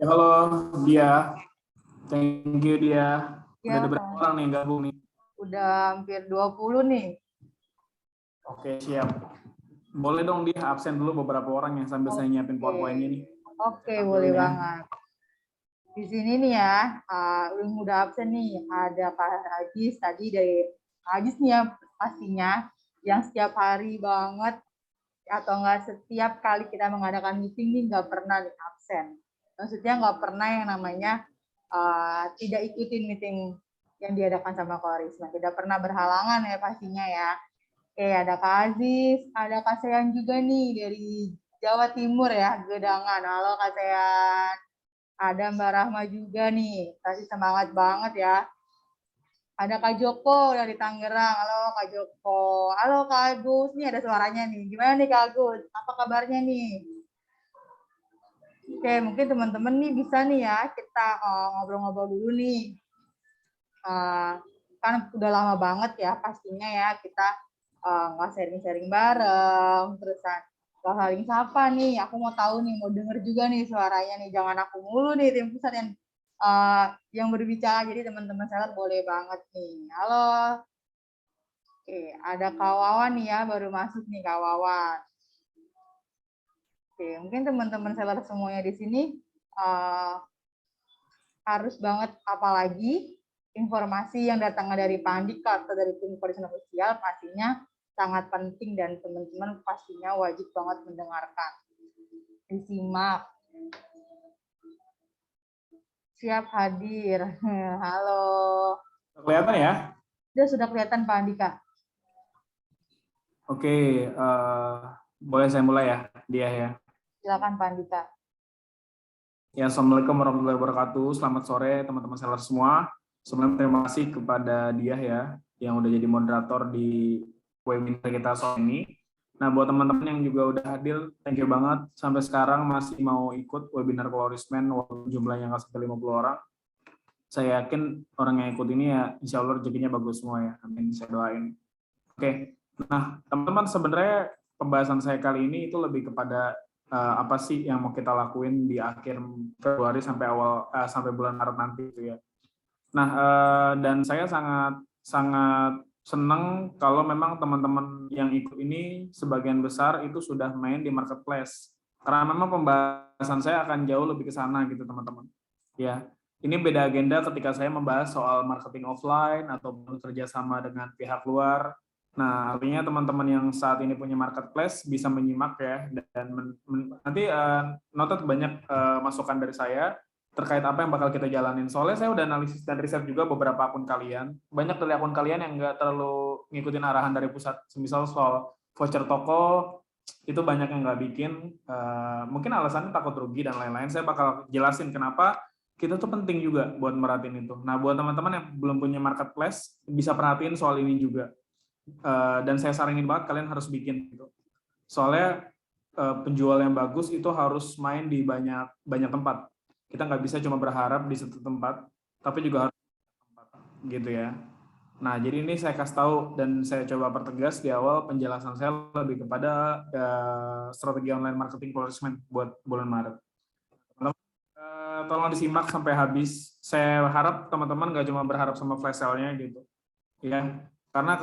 Ya, halo dia, thank you dia. Udah Ya, ada berapa orang nih yang gabung nih? udah hampir 20 nih. Oke, siap. Boleh dong dia absen dulu beberapa orang yang sambil saya nyiapin PowerPoint-nya nih. Oke, Absen boleh ya. banget. Di sini nih ya, udah absen nih. Ada Kak Ajis tadi dari Ajis nih ya pastinya, yang setiap hari banget atau enggak setiap kali kita mengadakan meeting nih nggak pernah absen. Maksudnya nggak pernah yang namanya tidak ikutin meeting yang diadakan sama Korisma. Tidak pernah berhalangan ya pastinya ya. Oke, ada Kak Aziz, ada Kak Sean juga nih dari Jawa Timur ya, Gedangan. Halo Kak Sean. Ada Mbak Rahma juga nih, kasih semangat banget ya. Ada Kak Joko dari Tangerang. Halo Kak Joko. Halo Kak Agus, nih ada suaranya nih. Gimana nih Kak Agus? Apa kabarnya nih? Oke, mungkin teman-teman nih bisa nih ya, kita ngobrol-ngobrol dulu nih. Kan udah lama banget ya pastinya ya kita nggak sharing-sharing bareng, terusan nggak saling sapa nih. Aku mau tahu nih, mau denger juga nih suaranya nih. Jangan aku mulu nih tim pusat yang berbicara. Jadi teman-teman saya boleh banget nih. Halo. Oke, ada Kak Wawan nih ya, baru masuk nih Kak Wawan. Oke, mungkin teman-teman seller semuanya di sini harus banget, apalagi informasi yang datangnya dari Pak Andika atau dari tim koordinasi sosial pastinya sangat penting dan teman-teman pastinya wajib banget mendengarkan. Disimak. Siap hadir. Halo. Kelihatan ya? Sudah kelihatan Pak Andika. Oke, boleh saya mulai ya, dia ya. Silakan Pak Andika. Ya, Assalamualaikum warahmatullahi wabarakatuh. Selamat sore teman-teman seller semua. Sebelumnya terima kasih kepada dia ya, yang udah jadi moderator di webinar kita sore ini. Nah, buat teman-teman yang juga udah hadir, thank you banget. Sampai sekarang masih mau ikut webinar Colorisman, walaupun jumlahnya nggak sampai 50 orang. Saya yakin orang yang ikut ini ya, insya Allah rezekinya bagus semua ya. Amin, saya doain. Oke, nah teman-teman sebenarnya pembahasan saya kali ini itu lebih kepada apa sih yang mau kita lakuin di akhir Februari sampai bulan Maret nanti gitu ya. Nah, dan saya sangat senang kalau memang teman-teman yang ikut ini sebagian besar itu sudah main di marketplace. Karena memang pembahasan saya akan jauh lebih ke sana gitu teman-teman. Ya, ini beda agenda ketika saya membahas soal marketing offline atau kerjasama dengan pihak luar. Nah, artinya teman-teman yang saat ini punya marketplace bisa menyimak ya, dan nanti noted banyak masukan dari saya terkait apa yang bakal kita jalanin. Soalnya saya udah analisis dan riset juga beberapa akun kalian. Banyak dari akun kalian yang nggak terlalu ngikutin arahan dari pusat. Misal soal voucher toko, itu banyak yang nggak bikin. Mungkin alasannya takut rugi dan lain-lain. Saya bakal jelasin kenapa kita tuh penting juga buat merhatiin itu. Nah, buat teman-teman yang belum punya marketplace, bisa perhatiin soal ini juga. Dan saya saranin banget kalian harus bikin gitu. Soalnya penjual yang bagus itu harus main di banyak tempat. Kita nggak bisa cuma berharap di satu tempat, tapi juga harus tempat gitu ya. Nah, jadi ini saya kasih tahu dan saya coba pertegas di awal penjelasan saya lebih kepada strategi online marketing Colorisman buat bulan Maret. Tolong disimak sampai habis. Saya harap teman-teman nggak cuma berharap sama flash sale-nya gitu, ya. Karena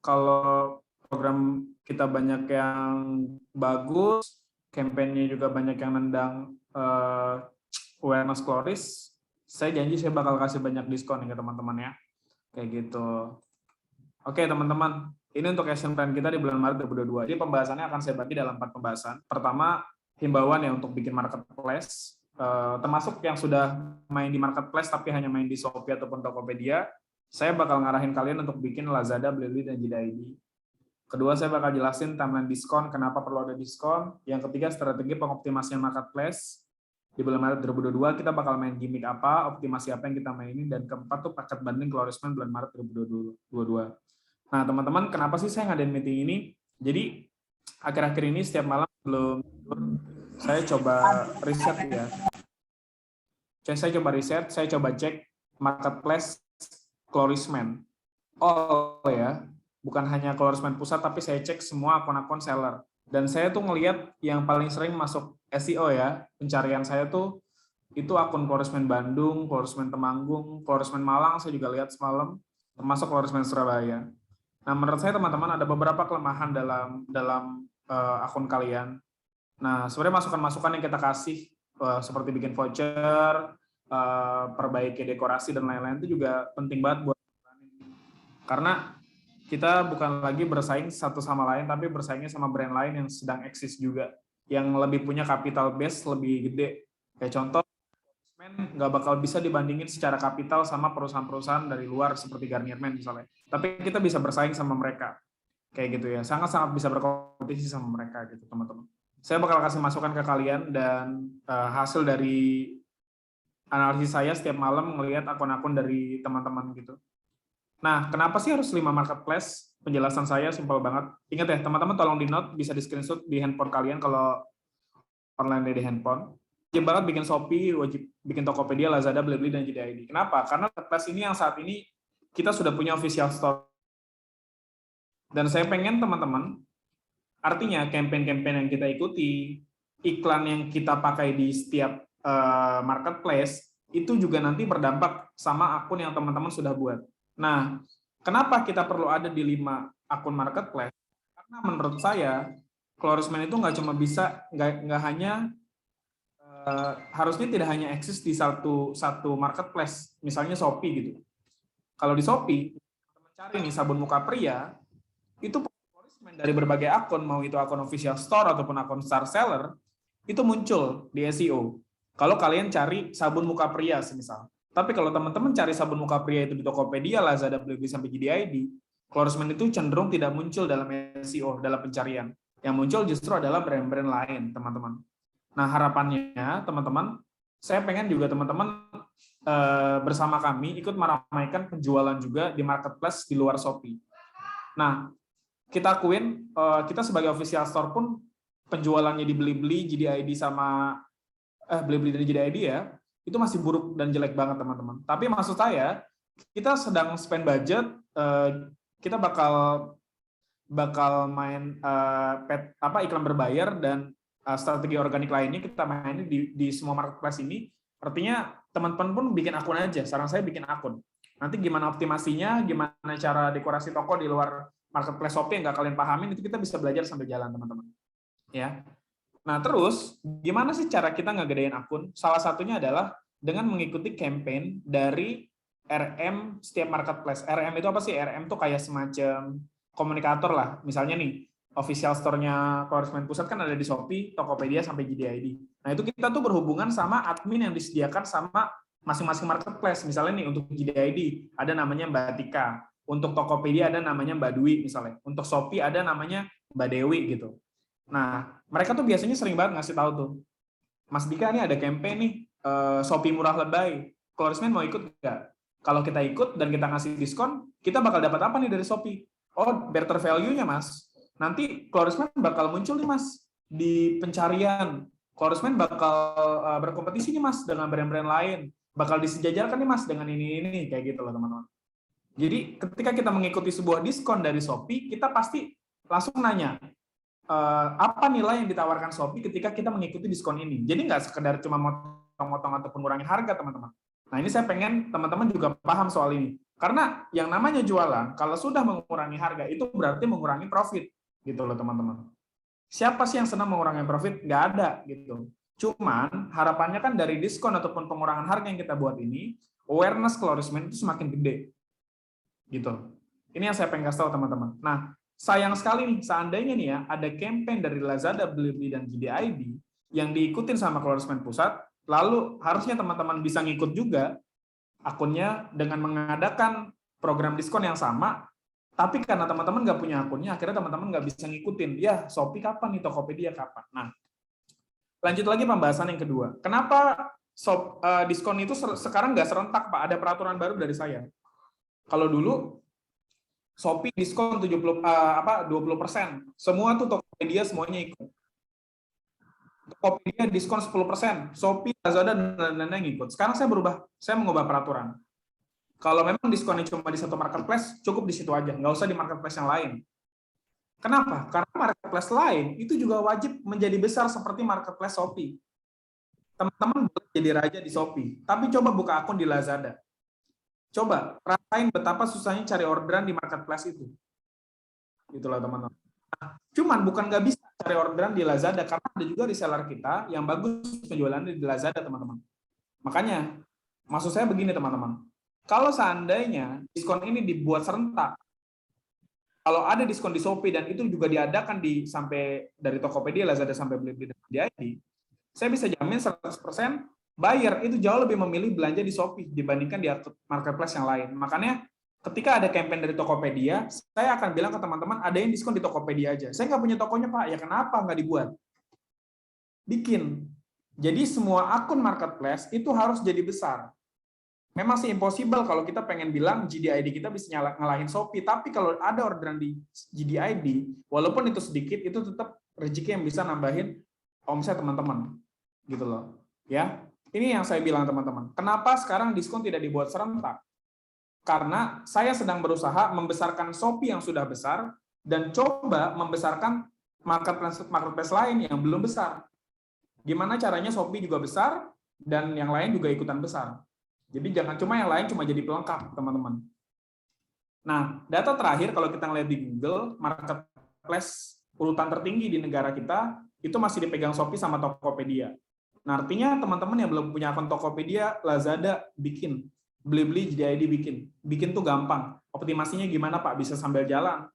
kalau program kita banyak yang bagus, campaign-nya juga banyak yang nendang awareness Cloris, saya janji saya bakal kasih banyak diskon nih ke teman-teman ya. Kayak gitu. Oke teman-teman, ini untuk action plan kita di bulan Maret 2022. Jadi pembahasannya akan saya bagi dalam 4 pembahasan. Pertama, himbauan ya untuk bikin marketplace, termasuk yang sudah main di marketplace tapi hanya main di Shopee ataupun Tokopedia. Saya bakal ngarahin kalian untuk bikin Lazada, Blibli, dan JID. Kedua, saya bakal jelasin timeline diskon, kenapa perlu ada diskon. Yang ketiga, strategi pengoptimasian marketplace. Di bulan Maret 2022, kita bakal main gimmick apa, optimasi apa yang kita mainin. Dan keempat tuh paket banding Colorisman bulan Maret 2022. Nah, teman-teman, kenapa sih saya ngadain meeting ini? Jadi, akhir-akhir ini setiap malam sebelum tidur, saya coba riset ya. Saya coba cek marketplace Colorisman. Oh ya, bukan hanya Colorisman pusat, tapi saya cek semua akun-akun seller. Dan saya tuh ngelihat yang paling sering masuk SEO ya, pencarian saya tuh itu akun Klorismen Bandung, Klorismen Temanggung, Klorismen Malang, saya juga lihat semalam, termasuk Klorismen Surabaya. Nah, menurut saya teman-teman ada beberapa kelemahan dalam akun kalian. Nah, sebenarnya masukan-masukan yang kita kasih seperti bikin voucher, perbaiki dekorasi dan lain-lain itu juga penting banget buat, karena kita bukan lagi bersaing satu sama lain, tapi bersaingnya sama brand lain yang sedang eksis juga, yang lebih punya capital base lebih gede. Kayak contoh, nggak bakal bisa dibandingin secara kapital sama perusahaan-perusahaan dari luar seperti Garnier Men misalnya. Tapi kita bisa bersaing sama mereka, kayak gitu ya. Sangat-sangat bisa berkompetisi sama mereka gitu, teman-teman. Saya bakal kasih masukan ke kalian, dan hasil dari analisis saya setiap malam melihat akun-akun dari teman-teman gitu. Nah, kenapa sih harus 5 marketplace? Penjelasan saya simpel banget. Ingat ya, teman-teman tolong di-note, bisa di-screenshot di handphone kalian kalau online di handphone. Wajib banget bikin Shopee, wajib bikin Tokopedia, Lazada, Blibli, dan JDID. Kenapa? Karena marketplace ini yang saat ini kita sudah punya official store. Dan saya pengen teman-teman, artinya campaign-campaign yang kita ikuti, iklan yang kita pakai di setiap marketplace, itu juga nanti berdampak sama akun yang teman-teman sudah buat. Nah, kenapa kita perlu ada di 5 akun marketplace? Karena menurut saya, Klorismen itu nggak cuma bisa, nggak hanya, harusnya tidak hanya eksis di satu marketplace, misalnya Shopee gitu. Kalau di Shopee, mencari nih sabun muka pria, itu Klorismen dari berbagai akun, mau itu akun official store ataupun akun star seller, itu muncul di SEO. Kalau kalian cari sabun muka pria, semisal. Tapi kalau teman-teman cari sabun muka pria itu di Tokopedia, Lazada, Blibli, sampai JDID, Klorismen itu cenderung tidak muncul dalam SEO, dalam pencarian. Yang muncul justru adalah brand-brand lain, teman-teman. Nah, harapannya, teman-teman, saya pengen juga teman-teman bersama kami ikut meramaikan penjualan juga di marketplace di luar Shopee. Nah, kita akuin, kita sebagai official store pun penjualannya di Blibli, JDID, sama Blibli dan JDID ya, itu masih buruk dan jelek banget, teman-teman. Tapi maksud saya, kita sedang spend budget, kita bakal main iklan berbayar dan strategi organik lainnya kita mainin di semua marketplace ini. Artinya teman-teman pun bikin akun aja. Saran saya bikin akun. Nanti gimana optimasinya, gimana cara dekorasi toko di luar marketplace Shopee yang nggak kalian pahamin, itu kita bisa belajar sambil jalan, teman-teman. Ya. Nah, terus gimana sih cara kita ngegedein akun? Salah satunya adalah dengan mengikuti campaign dari RM setiap marketplace. RM itu apa sih? RM itu kayak semacam komunikator lah. Misalnya nih, official store-nya Klorismen Pusat kan ada di Shopee, Tokopedia, sampai JDID. Nah, itu kita tuh berhubungan sama admin yang disediakan sama masing-masing marketplace. Misalnya nih, untuk JDID ada namanya Mbak Tika. Untuk Tokopedia ada namanya Mbak Dwi misalnya. Untuk Shopee ada namanya Mbak Dewi gitu. Nah, mereka tuh biasanya sering banget ngasih tahu tuh, Mas Dika nih ada campaign nih, Shopee murah lebay, Klorismen mau ikut nggak? Kalau kita ikut dan kita ngasih diskon, kita bakal dapat apa nih dari Shopee? Oh, better value-nya, Mas. Nanti Klorismen bakal muncul nih, Mas, di pencarian. Klorismen bakal berkompetisi nih, Mas, dengan brand-brand lain. Bakal disejajarkan nih, Mas, dengan ini, kayak gitu loh, teman-teman. Jadi, ketika kita mengikuti sebuah diskon dari Shopee, kita pasti langsung nanya, apa nilai yang ditawarkan Shopee ketika kita mengikuti diskon ini. Jadi nggak sekedar cuma motong-motong ataupun ngurangin harga, teman-teman. Nah, ini saya pengen teman-teman juga paham soal ini. Karena yang namanya jualan, kalau sudah mengurangi harga, itu berarti mengurangi profit. Gitu loh, teman-teman. Siapa sih yang senang mengurangi profit? Nggak ada, gitu. Cuman, harapannya kan dari diskon ataupun pengurangan harga yang kita buat ini, awareness Klorismen itu semakin gede. Gitu. Ini yang saya pengen kasih tahu, teman-teman. Nah, sayang sekali nih, seandainya nih ya, ada campaign dari Lazada, Blibli, dan JDID yang diikutin sama Klorismen Pusat, lalu harusnya teman-teman bisa ngikut juga akunnya dengan mengadakan program diskon yang sama, tapi karena teman-teman nggak punya akunnya, akhirnya teman-teman nggak bisa ngikutin. Ya, Shopee kapan nih, Tokopedia kapan? Nah, lanjut lagi pembahasan yang kedua. Kenapa diskon itu sekarang nggak serentak, Pak? Ada peraturan baru dari saya. Kalau dulu, Shopee diskon 20%. Semua tuh Tokopedia semuanya ikut. Tokopedia diskon 10%. Shopee, Lazada, dan lain-lain ikut. Sekarang saya mengubah peraturan. Kalau memang diskonnya cuma di satu marketplace, cukup di situ aja. Nggak usah di marketplace yang lain. Kenapa? Karena marketplace lain itu juga wajib menjadi besar seperti marketplace Shopee. Teman-teman boleh jadi raja di Shopee, tapi coba buka akun di Lazada. Coba rasain betapa susahnya cari orderan di marketplace itu. Itulah teman-teman. Cuman bukan nggak bisa cari orderan di Lazada, karena ada juga reseller kita yang bagus penjualannya di Lazada, teman-teman. Makanya, maksud saya begini, teman-teman. Kalau seandainya diskon ini dibuat serentak, kalau ada diskon di Shopee dan itu juga diadakan sampai dari Tokopedia, Lazada sampai Blibli dan JID, saya bisa jamin 100% buyer itu jauh lebih memilih belanja di Shopee dibandingkan di marketplace yang lain. Makanya ketika ada campaign dari Tokopedia, saya akan bilang ke teman-teman, ada yang diskon di Tokopedia aja. Saya nggak punya tokonya, Pak. Ya kenapa nggak dibuat? Bikin. Jadi semua akun marketplace itu harus jadi besar. Memang sih impossible kalau kita pengen bilang GDID kita bisa ngalahin Shopee, tapi kalau ada orderan di GDID, walaupun itu sedikit, itu tetap rezeki yang bisa nambahin omset teman-teman. Gitu loh. Ya. Ini yang saya bilang teman-teman. Kenapa sekarang diskon tidak dibuat serentak? Karena saya sedang berusaha membesarkan Shopee yang sudah besar dan coba membesarkan marketplace lain yang belum besar. Gimana caranya Shopee juga besar dan yang lain juga ikutan besar. Jadi jangan cuma yang lain cuma jadi pelengkap, teman-teman. Nah, data terakhir kalau kita ngeliat di Google, marketplace urutan tertinggi di negara kita itu masih dipegang Shopee sama Tokopedia. Nah, artinya teman-teman yang belum punya akun Tokopedia, Lazada bikin, Blibli, JID bikin. Bikin tuh gampang. Optimasinya gimana, Pak? Bisa sambil jalan.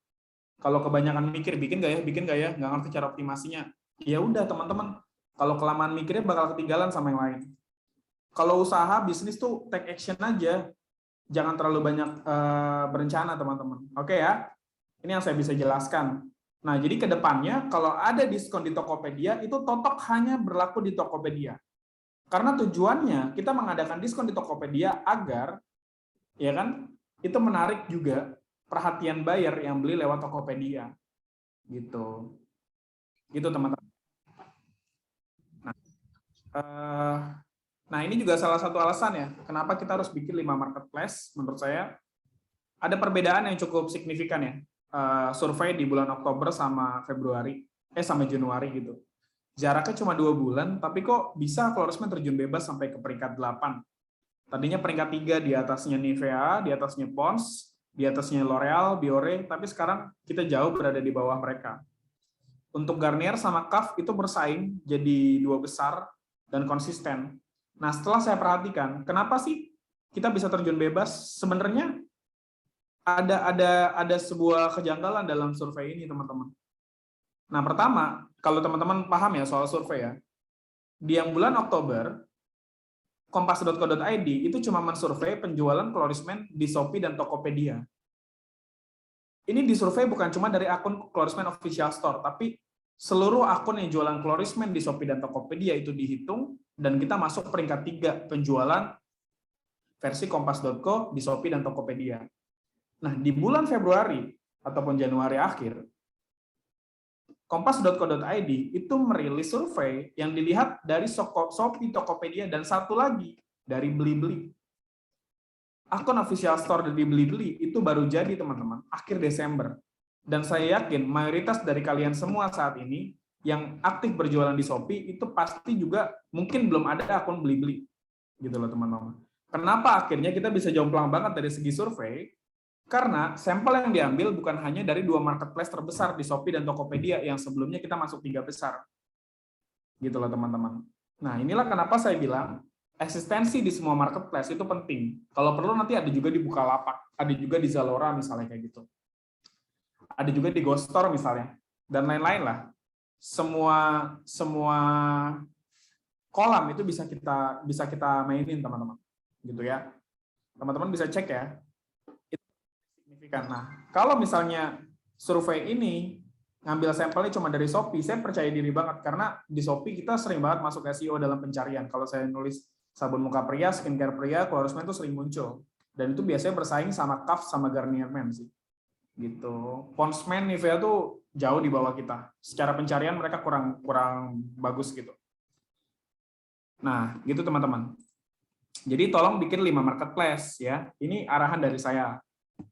Kalau kebanyakan mikir, bikin nggak ya, nggak ngerti cara optimasinya. Ya udah, teman-teman. Kalau kelamaan mikirnya bakal ketinggalan sama yang lain. Kalau usaha, bisnis tuh take action aja. Jangan terlalu banyak berencana, teman-teman. Oke ya? Ini yang saya bisa jelaskan. Nah, jadi ke depannya, kalau ada diskon di Tokopedia, itu totok hanya berlaku di Tokopedia. Karena tujuannya, kita mengadakan diskon di Tokopedia agar, ya kan, itu menarik juga perhatian buyer yang beli lewat Tokopedia. Gitu. Gitu, teman-teman. Nah, ini juga salah satu alasan ya, kenapa kita harus bikin 5 marketplace, menurut saya. Ada perbedaan yang cukup signifikan ya, survei di bulan Oktober sama sama Januari gitu. Jaraknya cuma 2 bulan, tapi kok bisa Floresman terjun bebas sampai ke peringkat 8. Tadinya peringkat 3 di atasnya Nivea, di atasnya Pond's, di atasnya L'Oreal, Biore, tapi sekarang kita jauh berada di bawah mereka. Untuk Garnier sama Kaf itu bersaing jadi 2 besar dan konsisten. Nah, setelah saya perhatikan, kenapa sih kita bisa terjun bebas? Sebenarnya ada sebuah kejanggalan dalam survei ini, teman-teman. Nah, pertama, kalau teman-teman paham ya soal survei ya, di yang bulan Oktober, kompas.co.id itu cuma mensurvei penjualan Floresman di Shopee dan Tokopedia. Ini disurvei bukan cuma dari akun Floresman Official Store, tapi seluruh akun yang jualan Floresman di Shopee dan Tokopedia itu dihitung, dan kita masuk peringkat 3 penjualan versi kompas.co di Shopee dan Tokopedia. Nah, di bulan Februari ataupun Januari akhir, kompas.co.id itu merilis survei yang dilihat dari Shopee, Tokopedia, dan satu lagi dari Blibli. Akun official store dari Blibli itu baru jadi, teman-teman, akhir Desember. Dan saya yakin mayoritas dari kalian semua saat ini yang aktif berjualan di Shopee itu pasti juga mungkin belum ada akun Blibli. Gitu loh, teman-teman. Kenapa akhirnya kita bisa jomplang banget dari segi survei? Karena sampel yang diambil bukan hanya dari 2 marketplace terbesar di Shopee dan Tokopedia yang sebelumnya kita masuk 3 besar. Gitu loh, teman-teman. Nah, inilah kenapa saya bilang eksistensi di semua marketplace itu penting. Kalau perlu nanti ada juga di Bukalapak, ada juga di Zalora misalnya kayak gitu. Ada juga di Ghostor misalnya, dan lain-lain lah. Semua kolam itu bisa kita mainin, teman-teman. Gitu ya. Teman-teman bisa cek ya. Itu signifikan. Nah, kalau misalnya survei ini ngambil sampelnya cuma dari Shopee, saya percaya diri banget karena di Shopee kita sering banget masuk SEO dalam pencarian. Kalau saya nulis sabun muka pria, skincare pria, Floresman itu sering muncul. Dan itu biasanya bersaing sama Kaf sama Garnier Men sih. Gitu. Pond's Men, Nivea tuh jauh di bawah kita. Secara pencarian mereka kurang bagus gitu. Nah, gitu teman-teman. Jadi tolong bikin 5 marketplace ya. Ini arahan dari saya.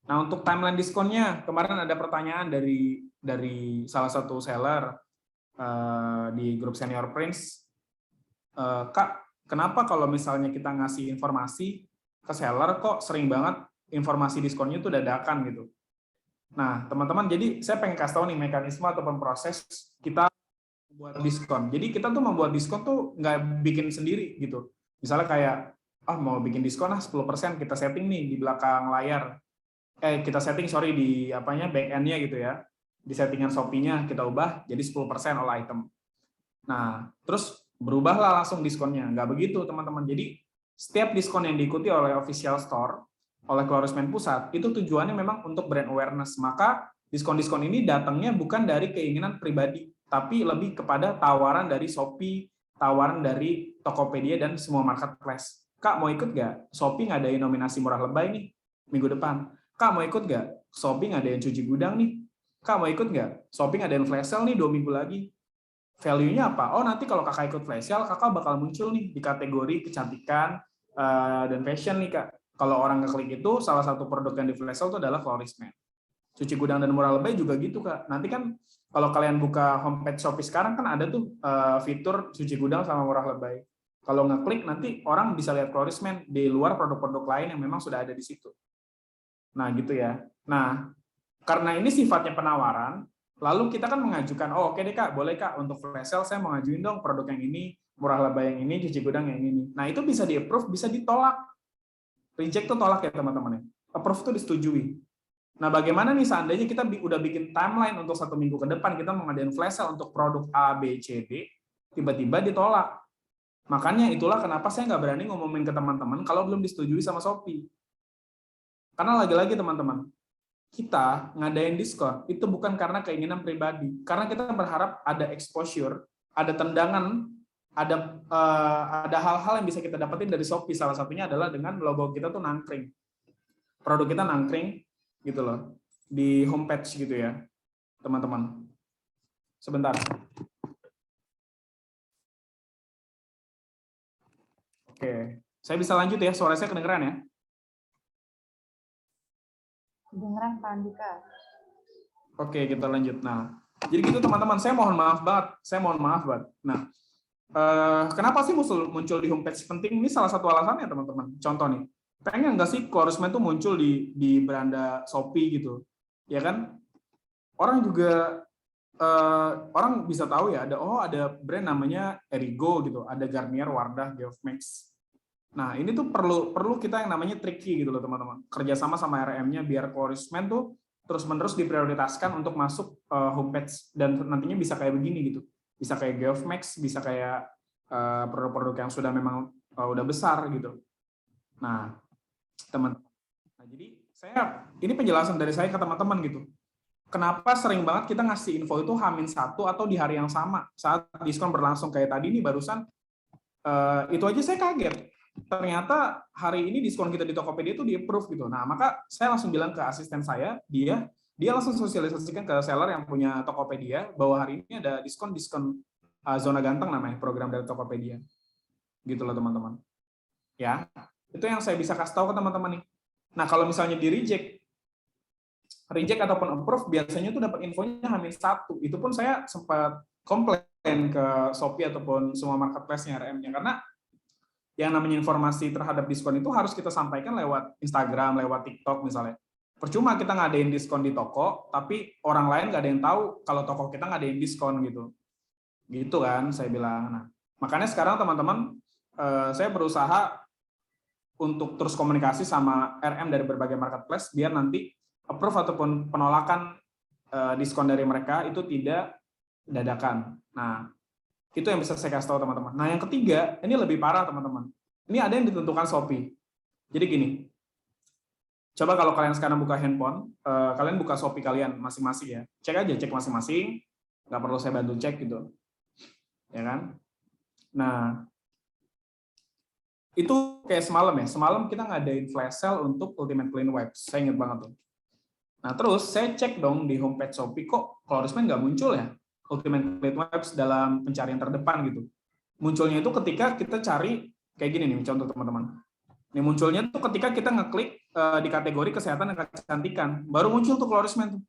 Nah, untuk timeline diskonnya, kemarin ada pertanyaan dari salah satu seller di grup Senior Prince. Kak, kenapa kalau misalnya kita ngasih informasi ke seller kok sering banget informasi diskonnya itu dadakan gitu. Nah, teman-teman, jadi saya pengen kasih tahu nih mekanisme ataupun proses kita buat diskon. Jadi kita tuh membuat diskon tuh nggak bikin sendiri gitu. Misalnya kayak, mau bikin diskon 10%, kita setting nih di belakang layar. Kita setting, di back end-nya gitu ya. Di settingan Shopee-nya kita ubah jadi 10% all item. Nah, terus berubahlah langsung diskonnya. Nggak begitu, teman-teman. Jadi, setiap diskon yang diikuti oleh official store, oleh Klorismen Pusat, itu tujuannya memang untuk brand awareness. Maka, diskon-diskon ini datangnya bukan dari keinginan pribadi, tapi lebih kepada tawaran dari Shopee, tawaran dari Tokopedia, dan semua marketplace. Kak, mau ikut nggak? Shopee ngadain nominasi murah lebay nih, minggu depan. Kak, mau ikut nggak? Shopee ngadain cuci gudang nih. Kak, mau ikut nggak? Shopee ngadain flash sale nih 2 minggu lagi. Value-nya apa? Oh, nanti kalau kakak ikut flash sale, kakak bakal muncul nih di kategori kecantikan dan fashion nih, Kak. Kalau orang ngeklik itu, salah satu produk yang di flash sale itu adalah Florisman. Cuci gudang dan murah lebay juga gitu, Kak. Nanti kan kalau kalian buka homepage Shopee sekarang kan ada tuh fitur cuci gudang sama murah lebay. Kalau ngeklik, nanti orang bisa lihat Florisman di luar produk-produk lain yang memang sudah ada di situ. Nah, gitu ya. Nah, karena ini sifatnya penawaran, lalu kita kan mengajukan, oke deh Kak, boleh Kak, untuk flash sale saya mau ngajuin dong produk yang ini, murah lebay yang ini, cuci gudang yang ini. Nah, itu bisa di-approve, bisa ditolak. Reject tuh tolak ya teman-teman. Approve tuh disetujui. Nah, bagaimana nih seandainya kita udah bikin timeline untuk 1 minggu ke depan, kita mau ngadain flash sale untuk produk A, B, C, D, tiba-tiba ditolak. Makanya itulah kenapa saya nggak berani ngumumin ke teman-teman kalau belum disetujui sama Shopee. Karena lagi-lagi teman-teman, kita ngadain diskon itu bukan karena keinginan pribadi, karena kita berharap ada exposure, ada tendangan, ada hal-hal yang bisa kita dapetin dari Shopee. Salah satunya adalah dengan logo kita tuh nangkring, produk kita nangkring gitu loh di homepage gitu ya, teman-teman. Sebentar. Oke, saya bisa lanjut ya, suara saya kedengeran ya? Kedengeran Pak Andika. Oke, kita lanjut. Nah, jadi gitu teman-teman, saya mohon maaf banget. Nah, kenapa sih muncul di homepage penting? Ini salah satu alasannya teman-teman. Contoh nih, pengen nggak sih Klorismen tuh muncul di beranda Shopee gitu, ya kan? Orang juga orang bisa tahu ya, ada brand namanya Erigo gitu, ada Garnier, Wardah, Geof Max. Nah, ini tuh perlu kita yang namanya tricky gitu loh teman-teman. Kerjasama sama RM-nya biar Klorismen tuh terus-menerus diprioritaskan untuk masuk homepage dan nantinya bisa kayak begini gitu. Bisa kayak Geof Max, bisa kayak produk-produk yang sudah memang udah besar gitu. Nah, teman-teman. Nah, jadi ini penjelasan dari saya ke teman-teman gitu. Kenapa sering banget kita ngasih info itu H-1 atau di hari yang sama saat diskon berlangsung kayak tadi nih barusan. Itu aja saya kaget. Ternyata hari ini diskon kita di Tokopedia itu di-approve gitu. Nah, maka saya langsung bilang ke asisten saya, dia langsung sosialisasikan ke seller yang punya Tokopedia bahwa hari ini ada diskon Zona Ganteng namanya, program dari Tokopedia. Gitu loh teman-teman. Ya, itu yang saya bisa kasih tahu ke teman-teman nih. Nah, kalau misalnya reject ataupun approve, biasanya tuh dapat infonya H-1. Itu pun saya sempat komplain ke Shopee ataupun semua marketplace-nya RM-nya, karena yang namanya informasi terhadap diskon itu harus kita sampaikan lewat Instagram, lewat TikTok misalnya. Percuma kita ngadain diskon di toko, tapi orang lain nggak ada yang tahu kalau toko kita ngadain diskon gitu. Gitu kan, saya bilang. Nah, makanya sekarang teman-teman, saya berusaha untuk terus komunikasi sama RM dari berbagai marketplace, biar nanti approve ataupun penolakan diskon dari mereka itu tidak dadakan. Nah, itu yang bisa saya kasih tahu teman-teman. Nah, yang ketiga, ini lebih parah teman-teman. Ini ada yang ditentukan Shopee. Jadi gini, coba kalau kalian sekarang buka handphone, kalian buka Shopee kalian masing-masing ya. Cek masing-masing, nggak perlu saya bantu cek gitu. Ya kan? Nah, itu kayak semalam ya. Semalam kita ngadain flash sale untuk Ultimate Clean Wipes. Saya ingat banget tuh. Nah, terus saya cek dong di homepage Shopee, kok Klorismen nggak muncul ya? Ultimate Clean Wipes dalam pencarian terdepan gitu. Munculnya itu ketika kita cari kayak gini nih, contoh teman-teman. Ini munculnya tuh ketika kita ngeklik di kategori kesehatan dan kecantikan, baru muncul tuh Klorismen tuh.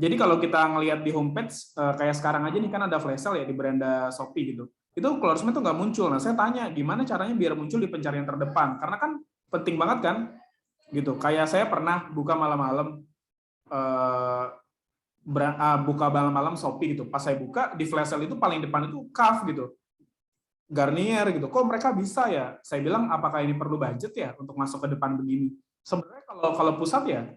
Jadi kalau kita ngelihat di homepage kayak sekarang aja nih kan ada flash sale ya di beranda Shopee gitu. itu Cloris Man tuh nggak muncul. Nah, saya tanya gimana caranya biar muncul di pencarian terdepan, karena kan penting banget kan, gitu. Kayak saya pernah buka malam-malam, buka malam-malam Shopee gitu. Pas saya buka di flash sale itu paling depan itu Kaf gitu, Garnier gitu. Kok mereka bisa ya? Saya bilang apakah ini perlu budget ya untuk masuk ke depan begini? Sebenarnya kalau pusat ya,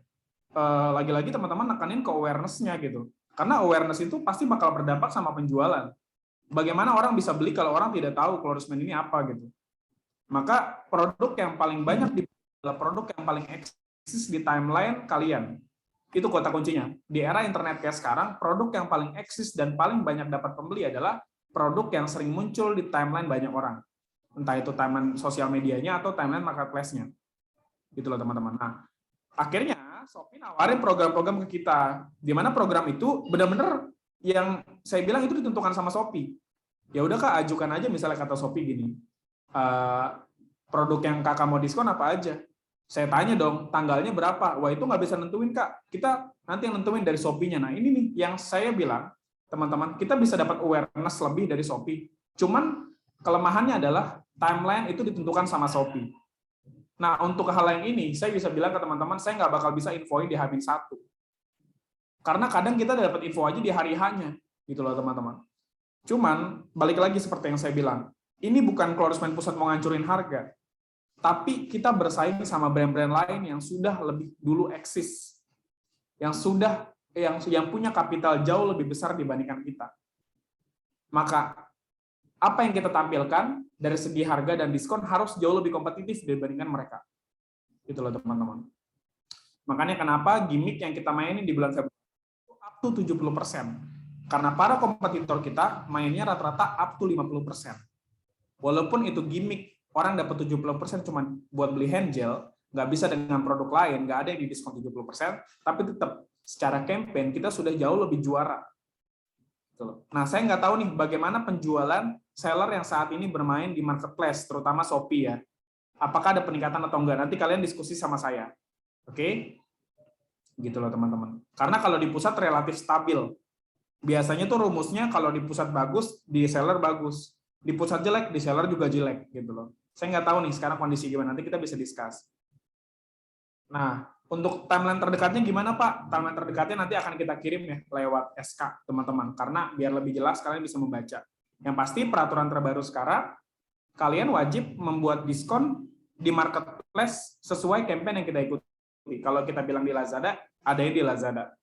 lagi-lagi teman-teman nekanin ke awareness-nya gitu. Karena awareness itu pasti bakal berdampak sama penjualan. Bagaimana orang bisa beli kalau orang tidak tahu Cloris Man ini apa gitu. Maka produk yang paling banyak adalah produk yang paling eksis di timeline kalian. Itu kata kuncinya. Di era internet kayak sekarang, produk yang paling eksis dan paling banyak dapat pembeli adalah produk yang sering muncul di timeline banyak orang. Entah itu timeline sosial medianya atau timeline marketplace-nya. Gitu loh teman-teman. Nah, akhirnya Shopee nawarin program-program ke kita, di mana program itu benar-benar yang saya bilang itu ditentukan sama Shopee. Ya udah Kak, ajukan aja misalnya kata Shopee gini, produk yang Kakak mau diskon apa aja. Saya tanya dong, tanggalnya berapa? Wah itu nggak bisa nentuin Kak, kita nanti yang nentuin dari Shopee-nya. Nah ini nih yang saya bilang, teman-teman, kita bisa dapat awareness lebih dari Shopee. Cuman kelemahannya adalah timeline itu ditentukan sama Shopee. Nah, untuk hal yang ini, saya bisa bilang ke teman-teman, saya nggak bakal bisa infoin di H-1. Karena kadang kita dapat info aja di hari H-nya, gitu loh teman-teman. Cuman, balik lagi seperti yang saya bilang, ini bukan Cloris Man pusat mau ngancurin harga, tapi kita bersaing sama brand-brand lain yang sudah lebih dulu eksis, yang punya kapital jauh lebih besar dibandingkan kita. Maka, apa yang kita tampilkan dari segi harga dan diskon harus jauh lebih kompetitif dibandingkan mereka. Itulah teman-teman. Makanya kenapa gimmick yang kita mainin di bulan Februari up to 70%. Karena para kompetitor kita mainnya rata-rata up to 50%. Walaupun itu gimmick, orang dapat 70% cuma buat beli hand gel, nggak bisa dengan produk lain, nggak ada yang di diskon 70%, tapi tetap secara campaign kita sudah jauh lebih juara. Nah, saya nggak tahu nih bagaimana penjualan seller yang saat ini bermain di marketplace, terutama Shopee ya. Apakah ada peningkatan atau enggak? Nanti kalian diskusi sama saya. Oke? Gitu loh teman-teman. Karena kalau di pusat relatif stabil. Biasanya tuh rumusnya kalau di pusat bagus, di seller bagus. Di pusat jelek, di seller juga jelek. Gitu loh. Saya nggak tahu nih sekarang kondisi gimana. Nanti kita bisa discuss. Nah, untuk timeline terdekatnya gimana Pak? Timeline terdekatnya nanti akan kita kirim ya lewat SK teman-teman, karena biar lebih jelas kalian bisa membaca. Yang pasti peraturan terbaru sekarang, kalian wajib membuat diskon di marketplace sesuai campaign yang kita ikuti. Kalau kita bilang di Lazada, ada yang di Lazada.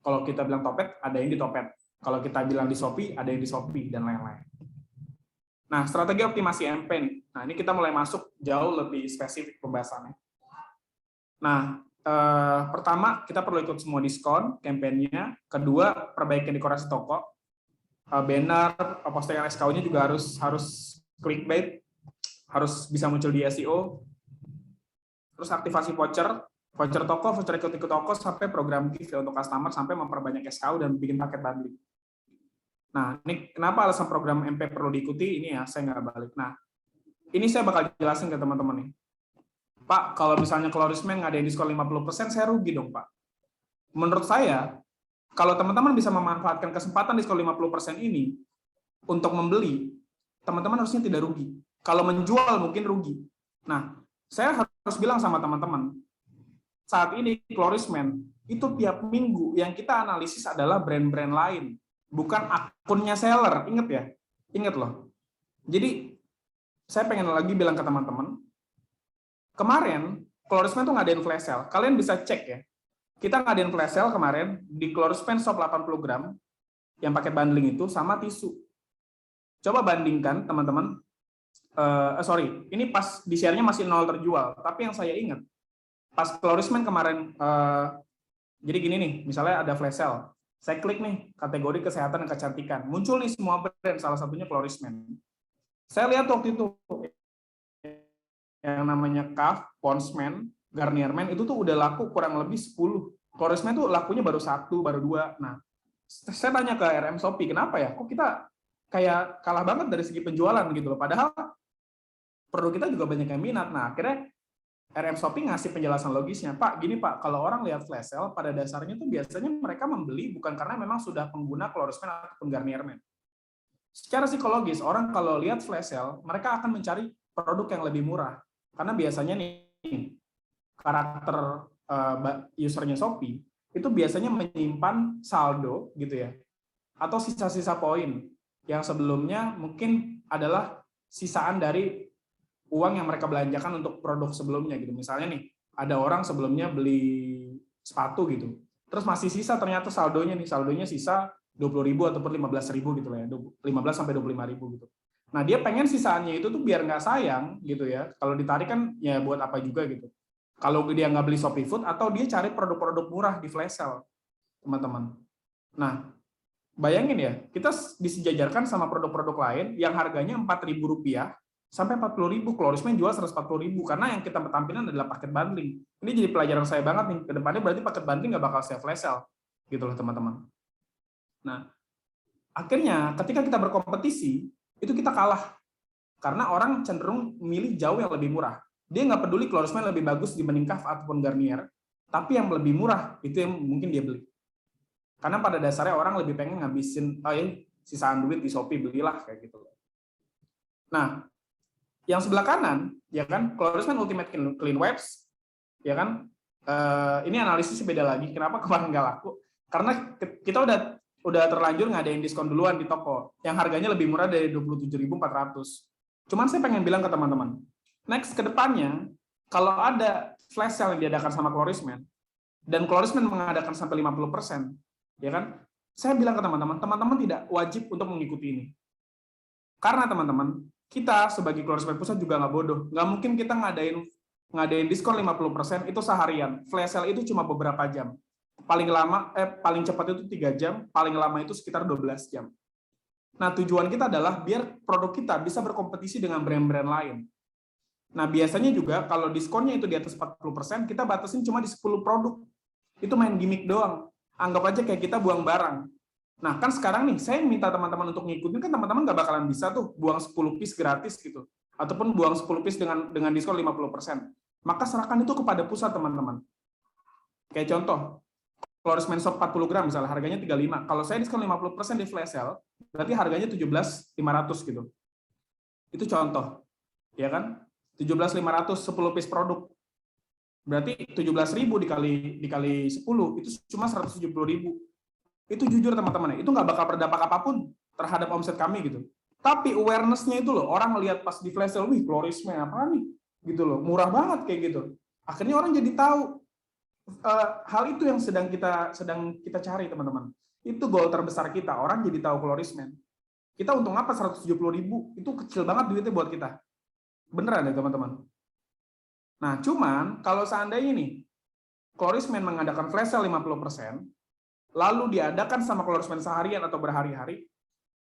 Kalau kita bilang Topet, ada yang di Topet. Kalau kita bilang di Shopee, ada yang di Shopee, dan lain-lain. Nah, strategi optimasi MP nih. Nah, ini kita mulai masuk jauh lebih spesifik pembahasannya. Nah, pertama, kita perlu ikut semua diskon, campaign-nya. Kedua, perbaikan dekorasi toko. Banner, postingan SKU-nya juga harus clickbait, harus bisa muncul di SEO. Terus aktivasi voucher toko, voucher ikut-ikut toko, sampai program gift untuk customer, sampai memperbanyak SKU dan bikin paket bundling. Nah, ini kenapa alasan program MP perlu diikuti, ini ya, saya nggak balik. Nah, ini saya bakal jelasin ke teman-teman nih. Pak, kalau misalnya Cloris Man nggak ada yang diskon 50%, saya rugi dong, Pak. Menurut saya, kalau teman-teman bisa memanfaatkan kesempatan diskon 50% ini untuk membeli, teman-teman harusnya tidak rugi. Kalau menjual mungkin rugi. Nah, saya harus bilang sama teman-teman, saat ini Cloris Man itu tiap minggu yang kita analisis adalah brand-brand lain, bukan akunnya seller. Ingat ya, ingat loh. Jadi, saya pengen lagi bilang ke teman-teman, kemarin, Cloris Man tuh ngadain flash sale. Kalian bisa cek ya. Kita ngadain flash sale kemarin di Cloris Man Shop 80 gram yang pakai bundling itu sama tisu. Coba bandingkan teman-teman. Ini pas di share-nya masih 0 terjual. Tapi yang saya ingat, pas Cloris Man kemarin, jadi gini nih, misalnya ada flash sale. Saya klik nih, kategori kesehatan dan kecantikan. Muncul nih semua brand, salah satunya Cloris Man. Saya lihat waktu itu, yang namanya Kaf, Pond's Man, Garnier Man, itu tuh udah laku kurang lebih 10. Cloris Man tuh lakunya baru 1, baru 2. Nah, saya tanya ke RM Shopee, kenapa ya? Kok kita kayak kalah banget dari segi penjualan gitu loh. Padahal produk kita juga banyak yang minat. Nah, akhirnya RM Shopee ngasih penjelasan logisnya. Pak, gini Pak, kalau orang lihat flash sale, pada dasarnya tuh biasanya mereka membeli bukan karena memang sudah pengguna Cloris Man ataupun Garnier Man. Secara psikologis, orang kalau lihat flash sale, mereka akan mencari produk yang lebih murah. Karena biasanya nih, karakter usernya Shopee, itu biasanya menyimpan saldo gitu ya, atau sisa-sisa poin yang sebelumnya mungkin adalah sisaan dari uang yang mereka belanjakan untuk produk sebelumnya gitu. Misalnya nih, ada orang sebelumnya beli sepatu gitu, terus masih sisa ternyata saldonya sisa 20.000 ataupun 15.000 gitu lah ya, 15 sampai 25.000 gitu. Nah, dia pengen sisaannya itu tuh biar nggak sayang gitu ya. Kalau ditarik kan ya buat apa juga gitu. Kalau dia nggak beli Shopee Food atau dia cari produk-produk murah di flash sale, teman-teman. Nah, bayangin ya, kita disejajarkan sama produk-produk lain yang harganya Rp4.000 sampai Rp40.000. Clorisman jual Rp140.000 karena yang kita tampilkan adalah paket bundling. Ini jadi pelajaran saya banget nih. Kedepannya berarti paket bundling nggak bakal saya flash sale, gitu loh teman-teman. Nah, akhirnya ketika kita berkompetisi, itu kita kalah. Karena orang cenderung milih jauh yang lebih murah. Dia nggak peduli Clorisman lebih bagus dibanding Kaf ataupun Garnier, tapi yang lebih murah itu yang mungkin dia beli. Karena pada dasarnya orang lebih pengen ngabisin sisaan duit di Shopee, belilah kayak gitu. Nah, yang sebelah kanan, ya kan, Clorisman Ultimate Clean Wipes, ya kan, ini analisisnya beda lagi. Kenapa kemarin nggak laku? Karena kita udah terlanjur ngadain diskon duluan di toko, yang harganya lebih murah dari 27.400. Cuman saya pengen bilang ke teman-teman, next ke depannya, kalau ada flash sale yang diadakan sama Clorisman, dan Clorisman mengadakan sampai 50%, ya kan? Saya bilang ke teman-teman, teman-teman tidak wajib untuk mengikuti ini. Karena teman-teman, kita sebagai Clorisman Pusat juga nggak bodoh. Nggak mungkin kita ngadain diskon 50% itu seharian. Flash sale itu cuma beberapa jam. Paling cepat itu 3 jam, paling lama itu sekitar 12 jam. Nah, tujuan kita adalah biar produk kita bisa berkompetisi dengan brand-brand lain. Nah, biasanya juga kalau diskonnya itu di atas 40%, kita batasin cuma di 10 produk. Itu main gimmick doang. Anggap aja kayak kita buang barang. Nah, kan sekarang nih, saya minta teman-teman untuk ngikutin, kan teman-teman nggak bakalan bisa tuh buang 10 piece gratis gitu. Ataupun buang 10 piece dengan diskon 50%. Maka serahkan itu kepada pusat, teman-teman. Kayak contoh, Clorisman Shop 40 gram misalnya harganya 35. Kalau saya diskon 50% di flash sale, berarti harganya 17.500 gitu. Itu contoh. Ya kan? 17.500 10 piece produk. Berarti 17.000 dikali 10 itu cuma 170.000. Itu jujur teman-teman, itu nggak bakal berdampak apapun terhadap omset kami gitu. Tapi awareness-nya itu loh, orang lihat pas di flash sale, wih Clorisman apa nih? Gitu loh, murah banget kayak gitu. Akhirnya orang jadi tahu. Hal itu yang sedang kita cari, teman-teman. Itu goal terbesar kita. Orang jadi tahu Clorisman. Kita untung apa 170.000? Itu kecil banget duitnya buat kita. Beneran ya, teman-teman. Nah, cuman kalau seandainya nih Clorisman mengadakan flash sale 50%, lalu diadakan sama Clorisman seharian atau berhari-hari,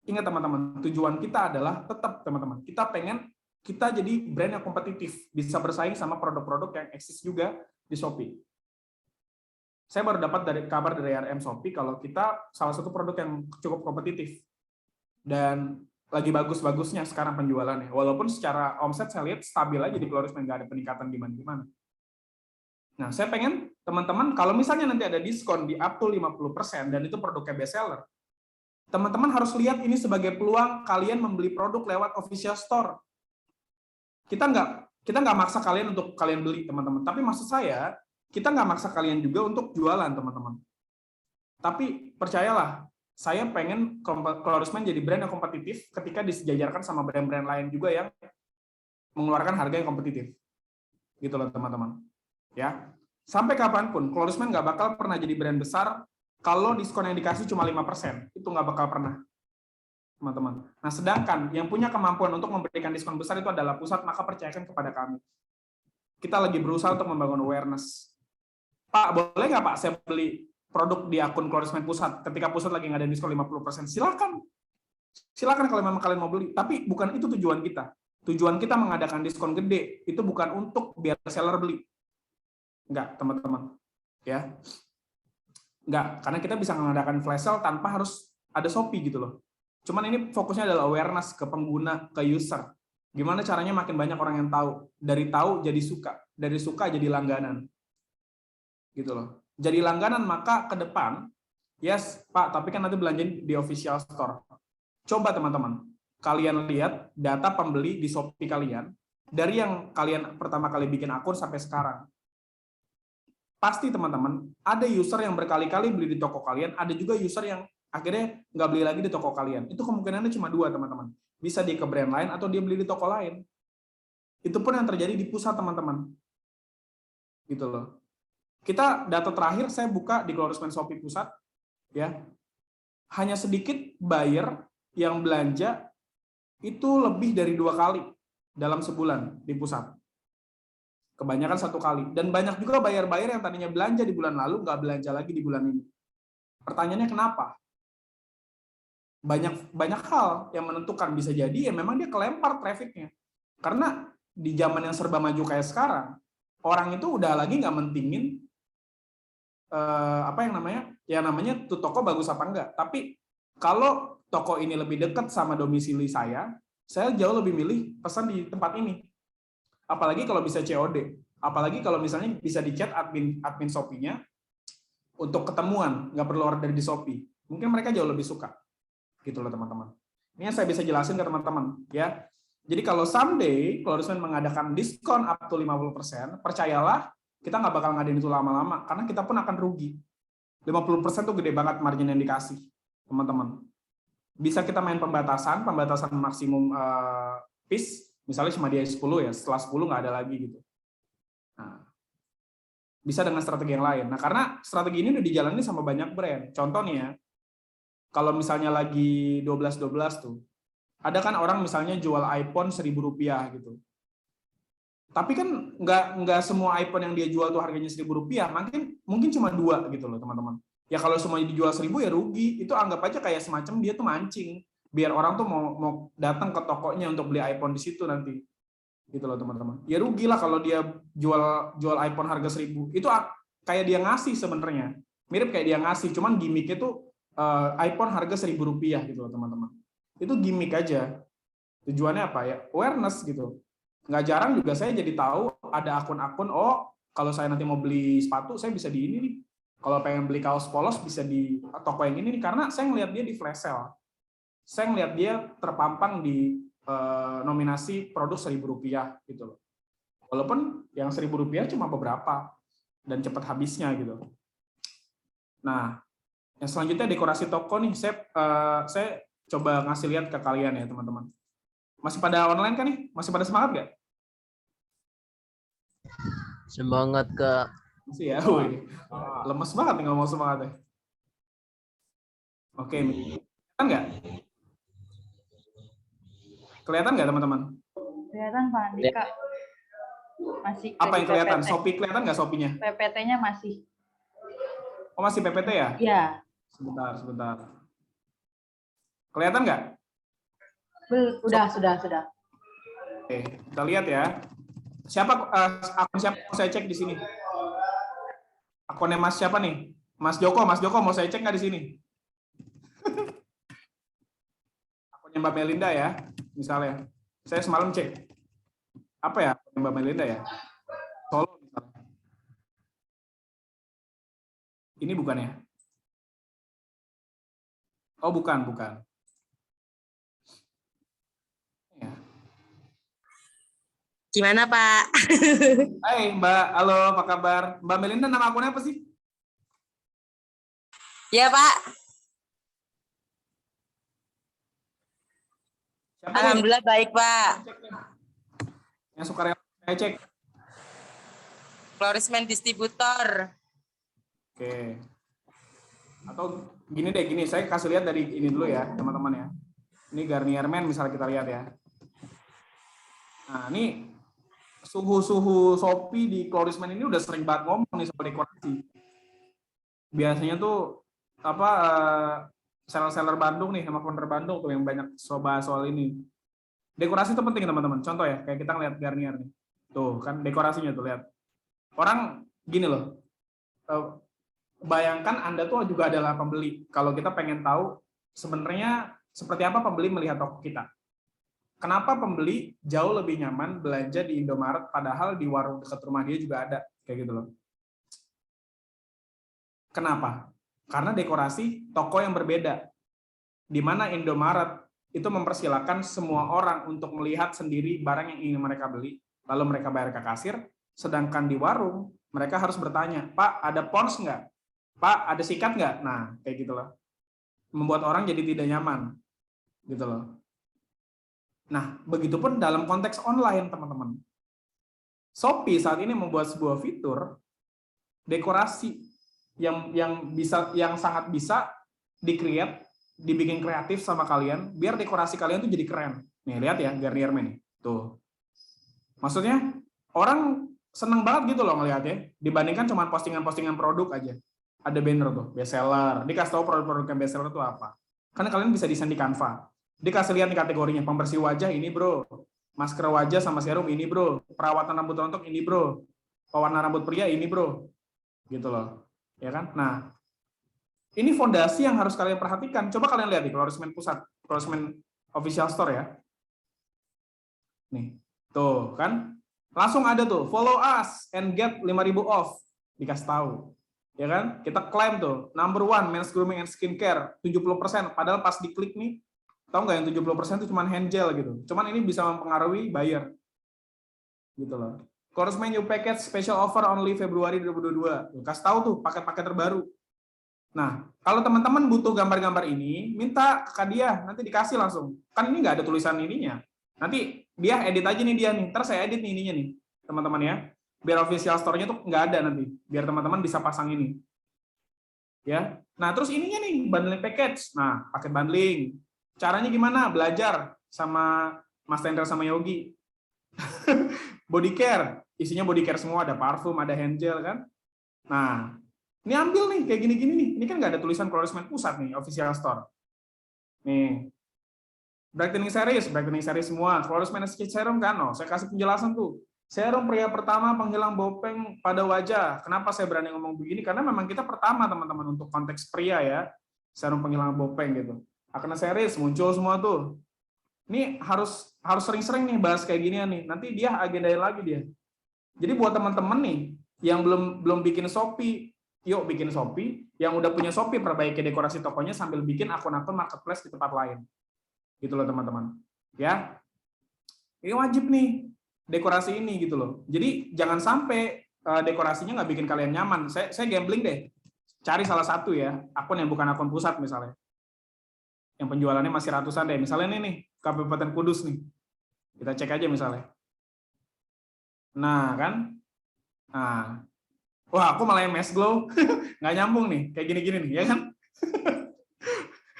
ingat teman-teman, tujuan kita adalah tetap, teman-teman, kita jadi brand yang kompetitif, bisa bersaing sama produk-produk yang eksis juga di Shopee. Saya baru dapat kabar dari RM Shopee kalau kita salah satu produk yang cukup kompetitif dan lagi bagus-bagusnya sekarang penjualannya. Walaupun secara omset saya lihat stabil aja di Clorisman, nggak ada peningkatan gimana-gimana. Nah, saya pengen teman-teman kalau misalnya nanti ada diskon di up to 50% dan itu produknya best seller, teman-teman harus lihat ini sebagai peluang kalian membeli produk lewat official store. Kita nggak maksa kalian untuk kalian beli, teman-teman. Tapi maksud saya, kita nggak maksa kalian juga untuk jualan, teman-teman. Tapi percayalah, saya pengen Clorisman jadi brand yang kompetitif ketika disejajarkan sama brand-brand lain juga yang mengeluarkan harga yang kompetitif. Gitu loh, teman-teman. Ya, sampai kapanpun, Clorisman nggak bakal pernah jadi brand besar kalau diskon yang dikasih cuma 5%. Itu nggak bakal pernah, teman-teman. Nah, sedangkan yang punya kemampuan untuk memberikan diskon besar itu adalah pusat, maka percayakan kepada kami. Kita lagi berusaha untuk membangun awareness. Pak, boleh nggak Pak saya beli produk di akun Clorisman Pusat ketika Pusat lagi nggak ada diskon 50%? Silakan. Silakan kalau memang kalian mau beli. Tapi bukan itu tujuan kita. Tujuan kita mengadakan diskon gede, itu bukan untuk biar seller beli. Enggak, teman-teman. Ya. Enggak, karena kita bisa mengadakan flash sale tanpa harus ada Shopee gitu loh. Cuman ini fokusnya adalah awareness ke pengguna, ke user. Gimana caranya makin banyak orang yang tahu. Dari tahu jadi suka. Dari suka jadi langganan. Gitu loh. Jadi langganan, maka ke depan, yes Pak, tapi kan nanti belanjain di official store. Coba teman-teman, kalian lihat data pembeli di Shopee kalian, dari yang kalian pertama kali bikin akun sampai sekarang. Pasti teman-teman, ada user yang berkali-kali beli di toko kalian, ada juga user yang akhirnya nggak beli lagi di toko kalian. Itu kemungkinannya cuma 2, teman-teman. Bisa dia ke brand lain atau dia beli di toko lain. Itu pun yang terjadi di pusat, teman-teman. Gitu loh. Kita data terakhir saya buka di Gloriousman Shopee pusat, ya. Hanya sedikit buyer yang belanja itu lebih dari 2 kali dalam sebulan di pusat. Kebanyakan 1 kali. Dan banyak juga buyer-buyer yang tadinya belanja di bulan lalu nggak belanja lagi di bulan ini. Pertanyaannya kenapa? Banyak hal yang menentukan. Bisa jadi ya memang dia kelempar trafficnya. Karena di zaman yang serba maju kayak sekarang, orang itu udah lagi nggak mentingin apa yang namanya tuh toko bagus apa enggak. Tapi kalau toko ini lebih dekat sama domisili saya jauh lebih milih pesan di tempat ini. Apalagi kalau bisa COD. Apalagi kalau misalnya bisa di chat admin Shopee-nya untuk ketemuan, nggak perlu order di Shopee. Mungkin mereka jauh lebih suka. Gitu loh teman-teman. Ini yang saya bisa jelasin ke teman-teman, ya. Jadi kalau someday Gloriousman mengadakan diskon up to 50%, percayalah kita nggak bakal ngadain itu lama-lama, karena kita pun akan rugi. 50% tuh gede banget margin yang dikasih, teman-teman. Bisa kita main pembatasan maksimum piece, misalnya cuma dia 10 ya, setelah 10 nggak ada lagi gitu. Nah, bisa dengan strategi yang lain. Nah, karena strategi ini udah dijalani sama banyak brand. Contoh nih ya, kalau misalnya lagi 12-12 tuh, ada kan orang misalnya jual iPhone Rp1.000 gitu. Tapi kan nggak semua iPhone yang dia jual tuh harganya Rp1.000, mungkin cuma 2 gitu loh teman-teman. Ya kalau semuanya dijual 1.000 ya rugi. Itu anggap aja kayak semacam dia tuh mancing, biar orang tuh mau datang ke tokonya untuk beli iPhone di situ nanti. Gitu loh teman-teman. Ya rugi lah kalau dia jual iPhone harga 1.000. Itu kayak dia ngasih sebenarnya. Mirip kayak dia ngasih, cuman gimmicknya tuh iPhone harga Rp1.000 gitu loh teman-teman. Itu gimmick aja. Tujuannya apa ya? Awareness gitu. Nggak jarang juga saya jadi tahu ada akun-akun, oh kalau saya nanti mau beli sepatu saya bisa di ini nih. Kalau pengen beli kaos polos bisa di toko yang ini nih, karena saya ngeliat dia di flash sale. Saya ngeliat dia terpampang di nominasi produk Rp1.000 gitu loh. Walaupun yang Rp1.000 cuma beberapa dan cepat habisnya gitu. Nah, yang selanjutnya dekorasi toko nih, saya coba ngasih lihat ke kalian ya teman-teman. Masih pada online kan nih? Masih pada semangat nggak? Semangat, Kak. Masih ya? Wih. Lemes banget nih ngomong semangat ya. Oke, kelihatan nggak? Kelihatan nggak teman-teman? Kelihatan Pak Andika. Masih. Apa yang kelihatan? PPT. Shopee kelihatan nggak Shopee-nya? PPT-nya masih. Oh masih PPT ya? Iya. Sebentar. Kelihatan nggak? Sudah. Oke, kita lihat ya. Akun siapa mau saya cek di sini? Akunnya Mas siapa nih? Mas Joko mau saya cek nggak di sini? Akunnya Mbak Melinda ya, misalnya. Saya semalam cek. Apa ya akunnya Mbak Melinda ya? Solo misalnya. Ini bukan ya? Oh bukan. Gimana, Pak? Hai Mbak, halo apa kabar? Mbak Melinda nama akunnya apa sih? Ya, Pak. Siapa Alhamdulillah nih? Baik, Pak. Yang suka rela saya cek. Gloriousman distributor. Oke. Atau gini, saya kasih lihat dari ini dulu ya, teman-teman ya. Ini Garnier Men misalnya kita lihat ya. Nah, ini suhu Shopee di Gloriousman ini udah sering banget ngomong nih soal dekorasi. Biasanya tuh apa seller Bandung nih sama founder Bandung tuh yang banyak bahas soal ini. Dekorasi itu penting teman-teman. Contoh ya, kayak kita ngeliat Garnier nih. Tuh kan dekorasinya tuh lihat. Orang gini loh. Bayangkan Anda tuh juga adalah pembeli. Kalau kita pengen tahu sebenarnya seperti apa pembeli melihat toko kita. Kenapa pembeli jauh lebih nyaman belanja di Indomaret padahal di warung dekat rumah dia juga ada kayak gitu loh. Kenapa? Karena dekorasi toko yang berbeda. Di mana Indomaret itu mempersilahkan semua orang untuk melihat sendiri barang yang ingin mereka beli, lalu mereka bayar ke kasir, sedangkan di warung mereka harus bertanya, Pak, ada pons nggak? Pak, ada sikat nggak? Nah, kayak gitu loh. Membuat orang jadi tidak nyaman. Gitu loh. Nah, begitupun dalam konteks online, teman-teman. Shopee saat ini membuat sebuah fitur dekorasi yang sangat bisa di-create, dibikin kreatif sama kalian, biar dekorasi kalian tuh jadi keren. Nih, lihat ya, Garnier Men nih. Tuh. Maksudnya, orang seneng banget gitu loh ngelihatnya, dibandingkan cuma postingan-postingan produk aja. Ada banner tuh, bestseller. Dikasih tahu produk-produk yang bestseller itu apa. Karena kalian bisa desain di Canva. Dikasih lihat nih kategorinya, pembersih wajah ini bro, masker wajah sama serum ini bro, perawatan rambut rontok ini bro, pewarna rambut pria ini bro. Gitu loh. Ya kan? Nah, ini fondasi yang harus kalian perhatikan. Coba kalian lihat di Klorismen Pusat, Klorismen Official Store ya. Nih, tuh kan. Langsung ada tuh, follow us and get 5.000 off. Dikasih tahu. Ya kan? Kita klaim tuh, number 1 men's grooming and skincare, 70%. Padahal pas diklik nih, tahu nggak yang 70% itu cuma hand gel gitu. Cuman ini bisa mempengaruhi buyer. Gitu loh. Klorismen new package special offer only Februari 2022. Kasih tahu tuh paket-paket terbaru. Nah, kalau teman-teman butuh gambar-gambar ini, minta ke dia, nanti dikasih langsung. Kan ini nggak ada tulisan ininya. Nanti dia edit aja nih dia nih. Ntar saya edit nih ininya nih, teman-teman ya. Biar official store-nya tuh nggak ada nanti. Biar teman-teman bisa pasang ini. Ya. Nah, terus ininya nih, bundling package. Nah, paket bundling. Caranya gimana? Belajar sama Mas Tendra sama Yogi. Body care. Isinya body care semua. Ada parfum, ada hand gel kan. Nah, ini ambil nih, kayak gini-gini nih. Ini kan nggak ada tulisan Klorismen Pusat nih, official store. Nih. Brightening series semua. Klorismen Skin Serum kan, oh, saya kasih penjelasan tuh. Serum pria pertama penghilang bopeng pada wajah. Kenapa saya berani ngomong begini? Karena memang kita pertama, teman-teman, untuk konteks pria ya. Serum penghilang bopeng gitu. Acne series muncul semua tuh. Ini harus sering-sering nih bahas kayak ginian nih. Nanti dia agendain lagi dia. Jadi buat teman-teman nih yang belum bikin Shopee, yuk bikin Shopee. Yang udah punya Shopee, perbaiki dekorasi tokonya sambil bikin akun-akun marketplace di tempat lain. Gitu loh teman-teman. Ya. Ini wajib nih dekorasi ini gitu loh. Jadi jangan sampai dekorasinya nggak bikin kalian nyaman. Saya gambling deh. Cari salah satu ya, akun yang bukan akun pusat misalnya. Yang penjualannya masih ratusan deh. Misalnya nih, Kabupaten Kudus nih. Kita cek aja misalnya. Nah, kan? Nah. Wah, aku malah MS Glow. Nggak nyambung nih. Kayak gini-gini nih, ya kan?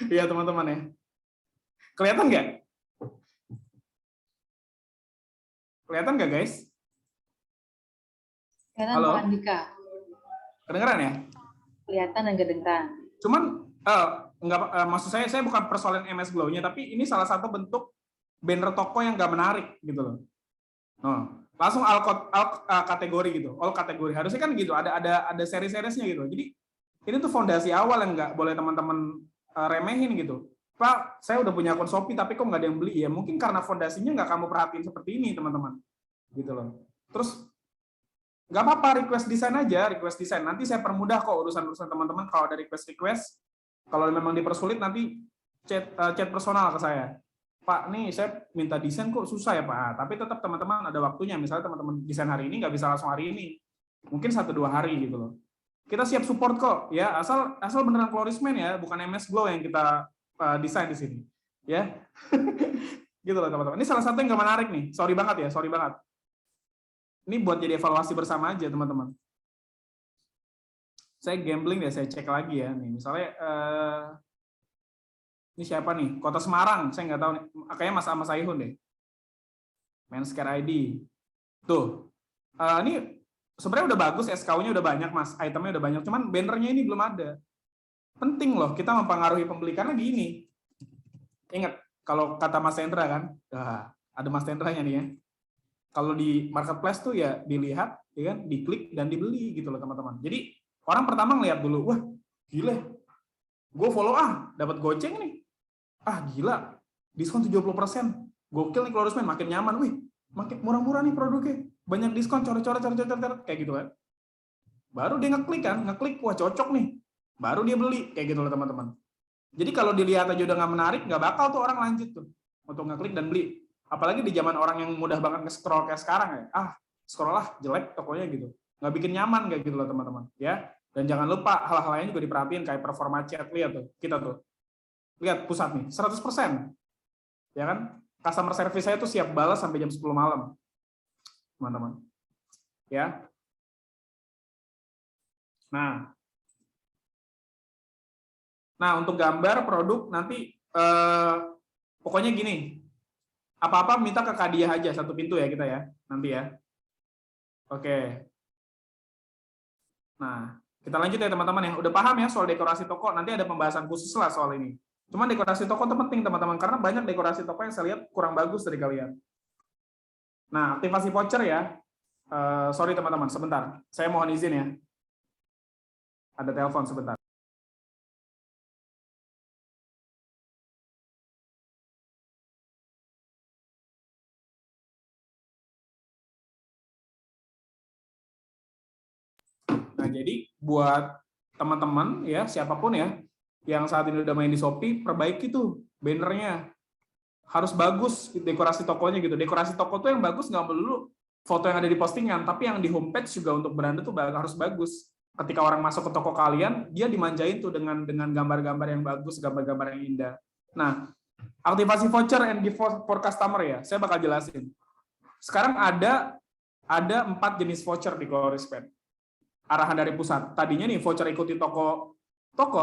Iya, teman-teman ya. Kelihatan nggak? Kelihatan nggak, guys? Kelihatan Halo? Pak Andika. Kedengeran ya? Kelihatan dan kedengeran. Cuman, maksud saya bukan persoalan MS Glow-nya, tapi ini salah satu bentuk banner toko yang nggak menarik, gitu loh. No. Langsung kategori gitu, all kategori. Harusnya kan gitu, ada seri-serisnya gitu. Jadi ini tuh fondasi awal yang nggak boleh teman-teman remehin gitu. Pak, saya udah punya akun Shopee tapi kok nggak ada yang beli ya? Mungkin karena fondasinya nggak kamu perhatiin seperti ini teman-teman, gitu loh. Terus nggak apa-apa request desain aja, request desain. Nanti saya permudah kok urusan teman-teman kalau ada request. Kalau memang dipersulit nanti chat personal ke saya. Pak, nih saya minta desain kok susah ya Pak. Tapi tetap teman-teman ada waktunya. Misalnya teman-teman desain hari ini nggak bisa langsung hari ini, mungkin 1-2 hari gitu loh. Kita siap support kok, ya asal beneran Klorismen ya, bukan MS Glow yang kita desain di sini, ya. Gitu loh teman-teman. Ini salah satu yang nggak menarik nih. Sorry banget. Ini buat jadi evaluasi bersama aja teman-teman. Saya gambling deh, saya cek lagi ya. Nih misalnya. Ini siapa nih? Kota Semarang, saya nggak tahu nih. Kayaknya Mas Aihun deh. Men's Care ID. Tuh. Ini sebenarnya udah bagus, SKU-nya udah banyak, Mas. Itemnya udah banyak, cuman bannernya ini belum ada. Penting loh, kita mempengaruhi pembeli karena gini. Ingat, kalau kata Mas Tendra kan, ada Mas Tendranya nih ya. Kalau di marketplace tuh ya dilihat, ya kan, diklik dan dibeli gitu loh teman-teman. Jadi orang pertama ngeliat dulu, wah gila, gue follow dapat goceng nih. Gila, diskon 70%. Gokil nih Klorismen, makin nyaman. Wih, makin murah-murah nih produknya. Banyak diskon, coret-coret, kayak gitu kan. Baru dia ngeklik, wah cocok nih. Baru dia beli, kayak gitu loh teman-teman. Jadi kalau dilihat aja udah nggak menarik, nggak bakal tuh orang lanjut tuh untuk ngeklik dan beli. Apalagi di zaman orang yang mudah banget nge-scroll kayak sekarang ya. Scroll lah, jelek tokonya gitu. Nggak bikin nyaman kayak gitu loh teman-teman. Ya. Dan jangan lupa hal-hal lain juga diperhatiin kayak performa chat. Lihat tuh, kita tuh. Lihat pusat nih, 100%. Ya kan? Customer service saya tuh siap balas sampai jam 10 malam. Teman-teman. Ya. Nah, untuk gambar produk nanti pokoknya gini. Apa-apa minta ke Kak Diah aja, satu pintu ya kita ya, nanti ya. Oke. Nah, kita lanjut ya teman-teman ya. Udah paham ya soal dekorasi toko, nanti ada pembahasan khusus lah soal ini. Cuman dekorasi toko itu penting teman-teman, karena banyak dekorasi toko yang saya lihat kurang bagus dari kalian. Nah, aktivasi voucher ya. Sorry teman-teman, sebentar. Saya mohon izin ya. Ada telepon sebentar. Nah, jadi buat teman-teman ya, siapapun ya, yang saat ini udah main di Shopee, perbaiki tuh bannernya. Harus bagus dekorasi tokonya gitu. Dekorasi toko tuh yang bagus nggak melulu foto yang ada di postingan, tapi yang di homepage juga untuk beranda tuh harus bagus. Ketika orang masuk ke toko kalian, dia dimanjain tuh dengan gambar-gambar yang bagus, gambar-gambar yang indah. Nah, aktivasi voucher and gift for customer ya, saya bakal jelasin. Sekarang ada 4 jenis voucher di Colorispan. Arahan dari pusat. Tadinya nih voucher ikuti toko,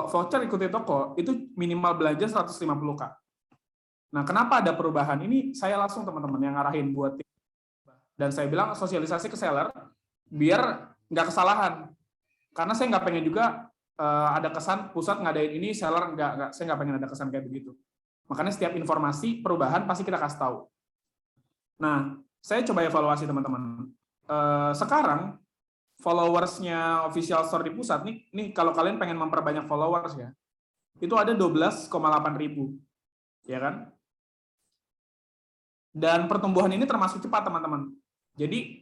voucher ikuti toko itu minimal belanja 150K. Nah, kenapa ada perubahan? Ini saya langsung teman-teman yang ngarahin buat tim. Dan saya bilang sosialisasi ke seller biar nggak kesalahan. Karena saya nggak pengen juga ada kesan pusat ngadain ini, seller saya nggak pengen ada kesan kayak begitu. Makanya setiap informasi perubahan pasti kita kasih tahu. Nah, saya coba evaluasi teman-teman. Sekarang followers-nya official store di pusat nih kalau kalian pengen memperbanyak followers ya, itu ada 12,8 ribu, ya kan? Dan pertumbuhan ini termasuk cepat teman-teman. Jadi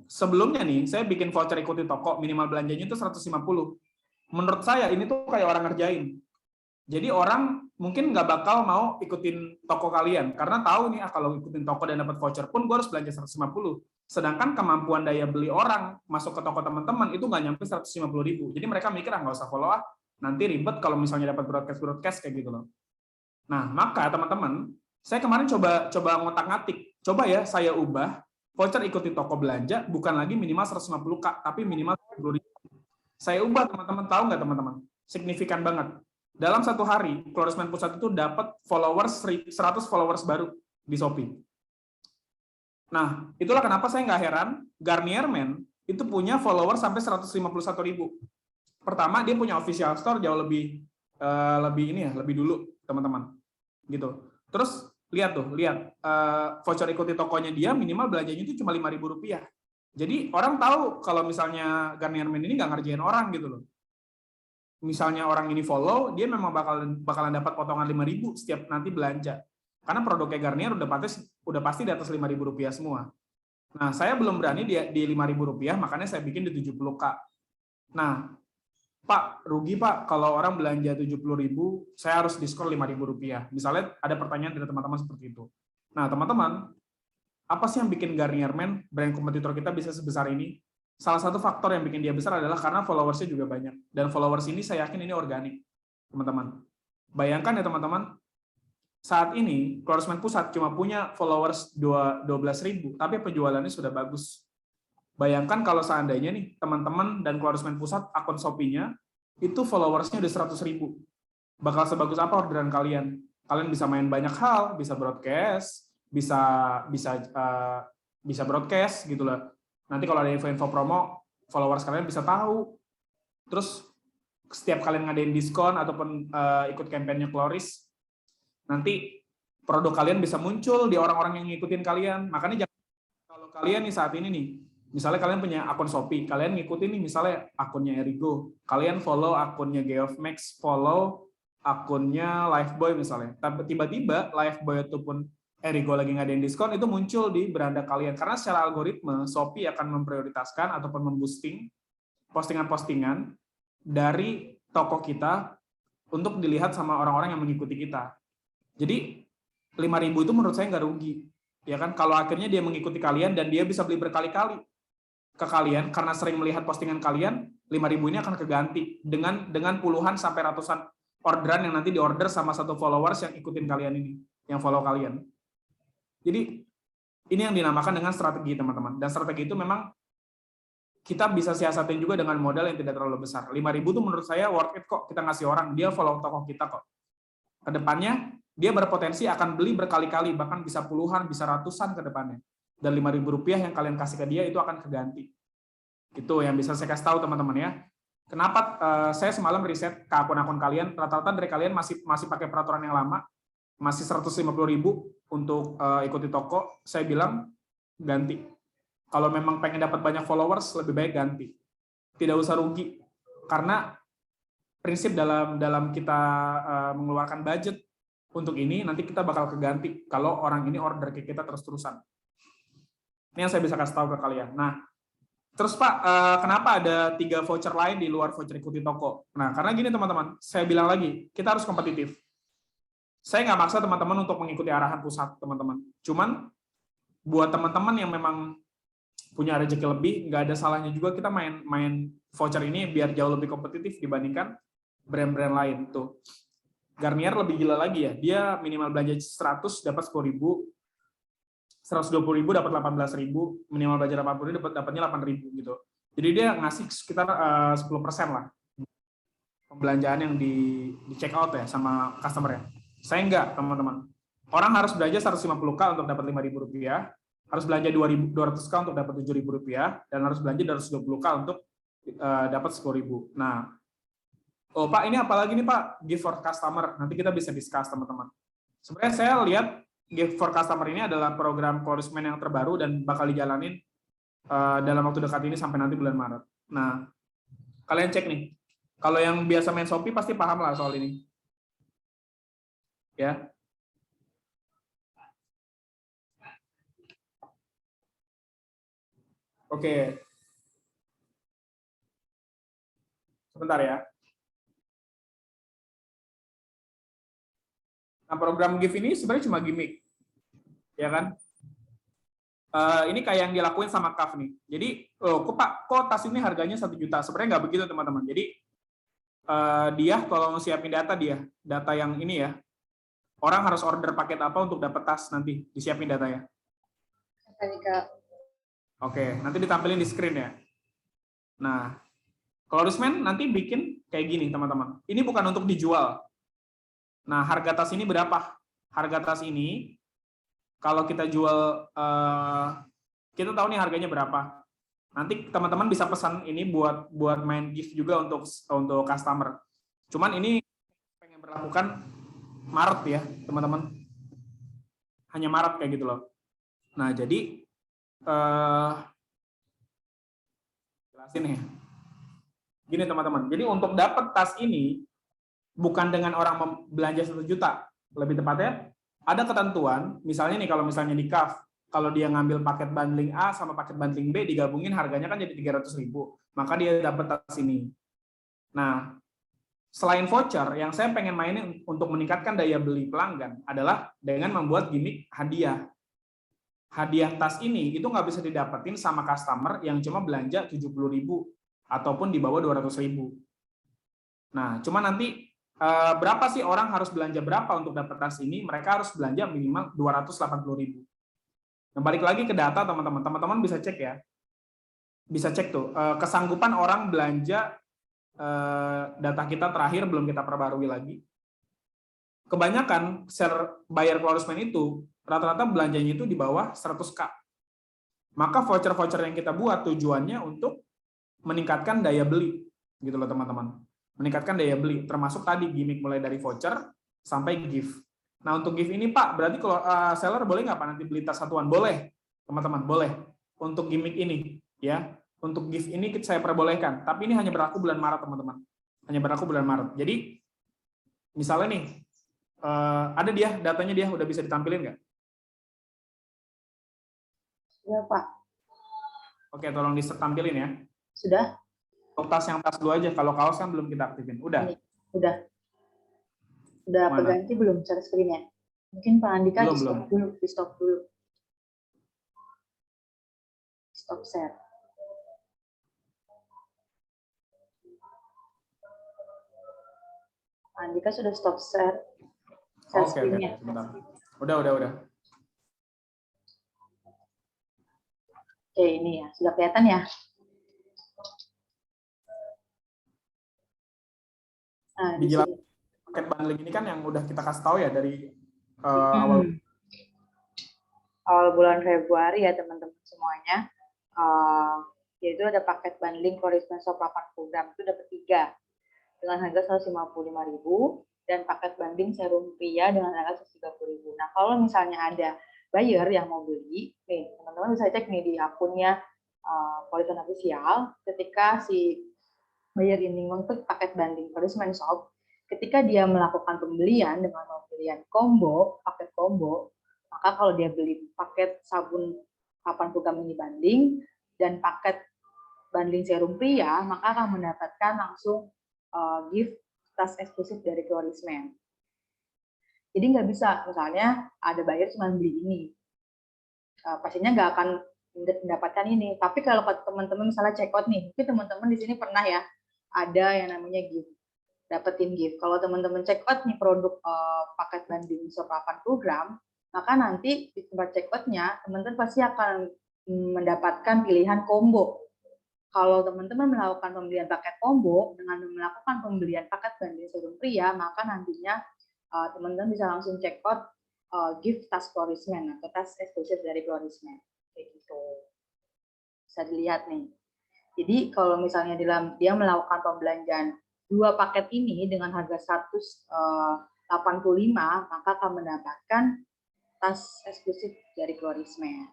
sebelumnya nih saya bikin voucher ikuti toko minimal belanjanya itu 150. Menurut saya ini tuh kayak orang ngerjain. Jadi orang mungkin nggak bakal mau ikutin toko kalian karena tahu nih kalau ikutin toko dan dapat voucher pun gue harus belanja 150. Sedangkan kemampuan daya beli orang masuk ke toko teman-teman itu nggak nyampe 150.000. Jadi mereka mikir nggak usah follow nanti ribet kalau misalnya dapat broadcast kayak gitu loh. Nah, maka teman-teman, saya kemarin coba ngotak-ngatik. Coba ya saya ubah voucher ikuti toko belanja bukan lagi minimal 150K tapi minimal 10.000. Saya ubah teman-teman, tahu nggak teman-teman? Signifikan banget. Dalam satu hari, Colorisman Pusat itu dapat followers 100 followers baru di Shopee. Nah, itulah kenapa saya nggak heran Garnier Men itu punya follower sampai 151.000. Pertama, dia punya official store jauh lebih dulu, teman-teman. Gitu. Terus lihat voucher ikuti tokonya dia minimal belanjanya itu cuma Rp5.000. Jadi orang tahu kalau misalnya Garnier Men ini nggak ngerjain orang gitu loh. Misalnya orang ini follow, dia memang bakalan dapat potongan 5.000 setiap nanti belanja. Karena produknya Garnier udah pasti di atas Rp5.000 semua. Nah, saya belum berani di Rp5.000, makanya saya bikin di 70K. Nah, Pak, rugi Pak, kalau orang belanja 70.000, saya harus diskon Rp5.000. Misalnya ada pertanyaan dari teman-teman seperti itu. Nah, teman-teman, apa sih yang bikin Garnier Men, brand kompetitor kita bisa sebesar ini? Salah satu faktor yang bikin dia besar adalah karena followersnya juga banyak. Dan followers ini saya yakin ini organik, teman-teman. Bayangkan ya teman-teman, saat ini Colorisman Pusat cuma punya followers 12.000, tapi penjualannya sudah bagus. Bayangkan kalau seandainya nih teman-teman dan Colorisman Pusat akun Shopee-nya itu followersnya udah 100.000. Bakal sebagus apa orderan kalian? Kalian bisa main banyak hal, bisa broadcast, bisa broadcast gitu loh. Nanti kalau ada info-info promo, followers kalian bisa tahu. Terus setiap kalian ngadain diskon ataupun ikut kampanye Coloris, nanti produk kalian bisa muncul di orang-orang yang ngikutin kalian. Makanya kalau kalian nih saat ini nih, misalnya kalian punya akun Shopee, kalian ngikutin nih misalnya akunnya Erigo, kalian follow akunnya Geofmax, follow akunnya Lifeboy misalnya. Tiba-tiba Lifeboy ataupun Erigo lagi ngadain diskon, itu muncul di beranda kalian. Karena secara algoritma, Shopee akan memprioritaskan ataupun memboosting postingan-postingan dari toko kita untuk dilihat sama orang-orang yang mengikuti kita. Jadi 5.000 itu menurut saya nggak rugi, ya kan? Kalau akhirnya dia mengikuti kalian dan dia bisa beli berkali-kali ke kalian karena sering melihat postingan kalian, 5.000 ini akan keganti dengan puluhan sampai ratusan orderan yang nanti diorder sama satu followers yang ikutin kalian ini, yang follow kalian. Jadi ini yang dinamakan dengan strategi, teman-teman. Dan strategi itu memang kita bisa siasatin juga dengan modal yang tidak terlalu besar. 5.000 itu menurut saya worth it kok kita ngasih orang, dia follow toko kita kok. Kedepannya dia berpotensi akan beli berkali-kali, bahkan bisa puluhan, bisa ratusan ke depannya. Dan 5.000 rupiah yang kalian kasih ke dia itu akan keganti. Itu yang bisa saya kasih tahu teman-teman ya. Kenapa saya semalam riset ke akun-akun kalian, rata-rata dari kalian masih pakai peraturan yang lama, masih 150.000 untuk ikuti toko. Saya bilang ganti. Kalau memang pengen dapat banyak followers, lebih baik ganti. Tidak usah rugi. Karena prinsip dalam kita mengeluarkan budget untuk ini, nanti kita bakal keganti kalau orang ini order ke kita terus-terusan. Ini yang saya bisa kasih tahu ke kalian. Nah, terus Pak, kenapa ada 3 voucher lain di luar voucher ikuti toko? Nah, karena gini teman-teman, saya bilang lagi, kita harus kompetitif. Saya nggak maksa teman-teman untuk mengikuti arahan pusat, teman-teman. Cuman, buat teman-teman yang memang punya rezeki lebih, nggak ada salahnya juga kita main voucher ini biar jauh lebih kompetitif dibandingkan brand-brand lain. Tuh, Garnier lebih gila lagi ya, dia minimal belanja 100 dapat 10.000, 120.000 dapat 18.000, minimal belanja 80.000 dapatnya 8.000 gitu. Jadi dia ngasih sekitar 10% lah pembelanjaan yang di check out ya sama customer ya. Saya enggak, teman-teman. Orang harus belanja 150k untuk dapat 5.000 rupiah, harus belanja 200k untuk dapat 7.000 rupiah, dan harus belanja 220k untuk dapat 10.000. Nah, oh Pak, ini apalagi nih Pak, gift for customer. Nanti kita bisa discuss teman-teman. Sebenarnya saya lihat gift for customer ini adalah program Closement yang terbaru dan bakal dijalanin dalam waktu dekat ini sampai nanti bulan Maret. Nah, kalian cek nih. Kalau yang biasa main Shopee pasti paham lah soal ini. Ya. Oke. Sebentar ya. Nah, program gift ini sebenarnya cuma gimmick, ya kan? Ini kayak yang dilakuin sama CAF nih. Jadi, kok tas ini harganya 1 juta? Sebenarnya nggak begitu, teman-teman. Jadi, dia tolong siapin data yang ini ya. Orang harus order paket apa untuk dapat tas nanti, disiapin datanya. Oke, nanti ditampilin di screen ya. Nah, Closement nanti bikin kayak gini, teman-teman. Ini bukan untuk dijual. Nah, harga tas ini berapa? Harga tas ini, kalau kita jual, kita tahu nih harganya berapa. Nanti teman-teman bisa pesan ini buat main gift juga untuk customer. Cuman ini pengen berlakukan Maret ya, teman-teman. Hanya Maret kayak gitu loh. Nah, jadi jelasin nih. Gini teman-teman. Jadi untuk dapat tas ini bukan dengan orang belanja 1 juta, lebih tepatnya ada ketentuan. Misalnya nih kalau misalnya di CAF, kalau dia ngambil paket bundling A sama paket bundling B digabungin harganya kan jadi 300.000, maka dia dapat tas ini. Nah, selain voucher, yang saya pengen mainin untuk meningkatkan daya beli pelanggan adalah dengan membuat gimmick hadiah. Hadiah tas ini itu nggak bisa didapetin sama customer yang cuma belanja 70.000 ataupun di bawah 200.000. Nah, cuma nanti berapa sih orang harus belanja berapa untuk dapat tas ini? Mereka harus belanja minimal 280.000. Nah, balik lagi ke data teman-teman. Teman-teman bisa cek ya. Bisa cek tuh kesanggupan orang belanja data kita terakhir belum kita perbarui lagi. Kebanyakan seller buyer closement itu rata-rata belanjanya itu di bawah 100k. Maka voucher-voucher yang kita buat tujuannya untuk meningkatkan daya beli, gitu loh teman-teman. Meningkatkan daya beli, termasuk tadi gimmick mulai dari voucher sampai gift. Nah untuk gift ini Pak, berarti kalau seller boleh nggak Pak nanti beli tas satuan? Boleh, teman-teman, boleh. Untuk gimmick ini, ya, untuk gift ini saya perbolehkan. Tapi ini hanya berlaku bulan Maret teman-teman. Hanya berlaku bulan Maret. Jadi misalnya nih, ada dia datanya dia udah bisa ditampilin nggak? Sudah Pak. Oke, tolong ditampilin ya. Sudah. Untuk tas yang tas dulu aja, kalau kaos kan belum kita aktifin. Udah? Udah. Udah Mana? keganti belum share screen-nya? Mungkin Pak Andika Belum, di stop belum. dulu, di stop dulu. Stop share. Pak Andika sudah stop share. Share Oke, screen-nya. sebentar. Udah. Oke, ini ya, sudah kelihatan ya. Nah, di Dijelaskan sini. paket bundling ini kan yang udah kita kasih tahu ya dari awal. Awal bulan Februari ya teman-teman semuanya. Yaitu ada paket bundling Korismen Shop 80 gram itu dapat 3 dengan harga 155.000 dan paket bundling serum pria dengan harga 130.000. Nah, kalau misalnya ada buyer yang mau beli, nih teman-teman bisa cek nih di akunnya Korismen Official ketika si buyer ini untuk paket bundling Korismen Shop, ketika dia melakukan pembelian dengan pembelian combo, paket combo, maka kalau dia beli paket sabun 80 gram mini bundling dan paket bundling serum pria, maka akan mendapatkan langsung gift tas eksklusif dari Korismen. Jadi nggak bisa, misalnya ada buyer cuma beli ini, pastinya nggak akan mendapatkan ini. Tapi kalau teman-teman misalnya check out nih, mungkin teman-teman di sini pernah ya, ada yang namanya gift, dapetin gift. Kalau teman-teman check out nih produk paket bundling shop 80 gram, maka nanti di tempat check out-nya, teman-teman pasti akan mendapatkan pilihan combo. Kalau teman-teman melakukan pembelian paket combo dengan melakukan pembelian paket bundling serum pria, maka nantinya teman-teman bisa langsung check out gift tas Korismen atau tas eksklusif dari Korismen. Kayak gitu. Bisa dilihat nih. Jadi kalau misalnya dia melakukan pembelanjaan 2 paket ini dengan harga 185, maka akan mendapatkan tas eksklusif dari Korismen.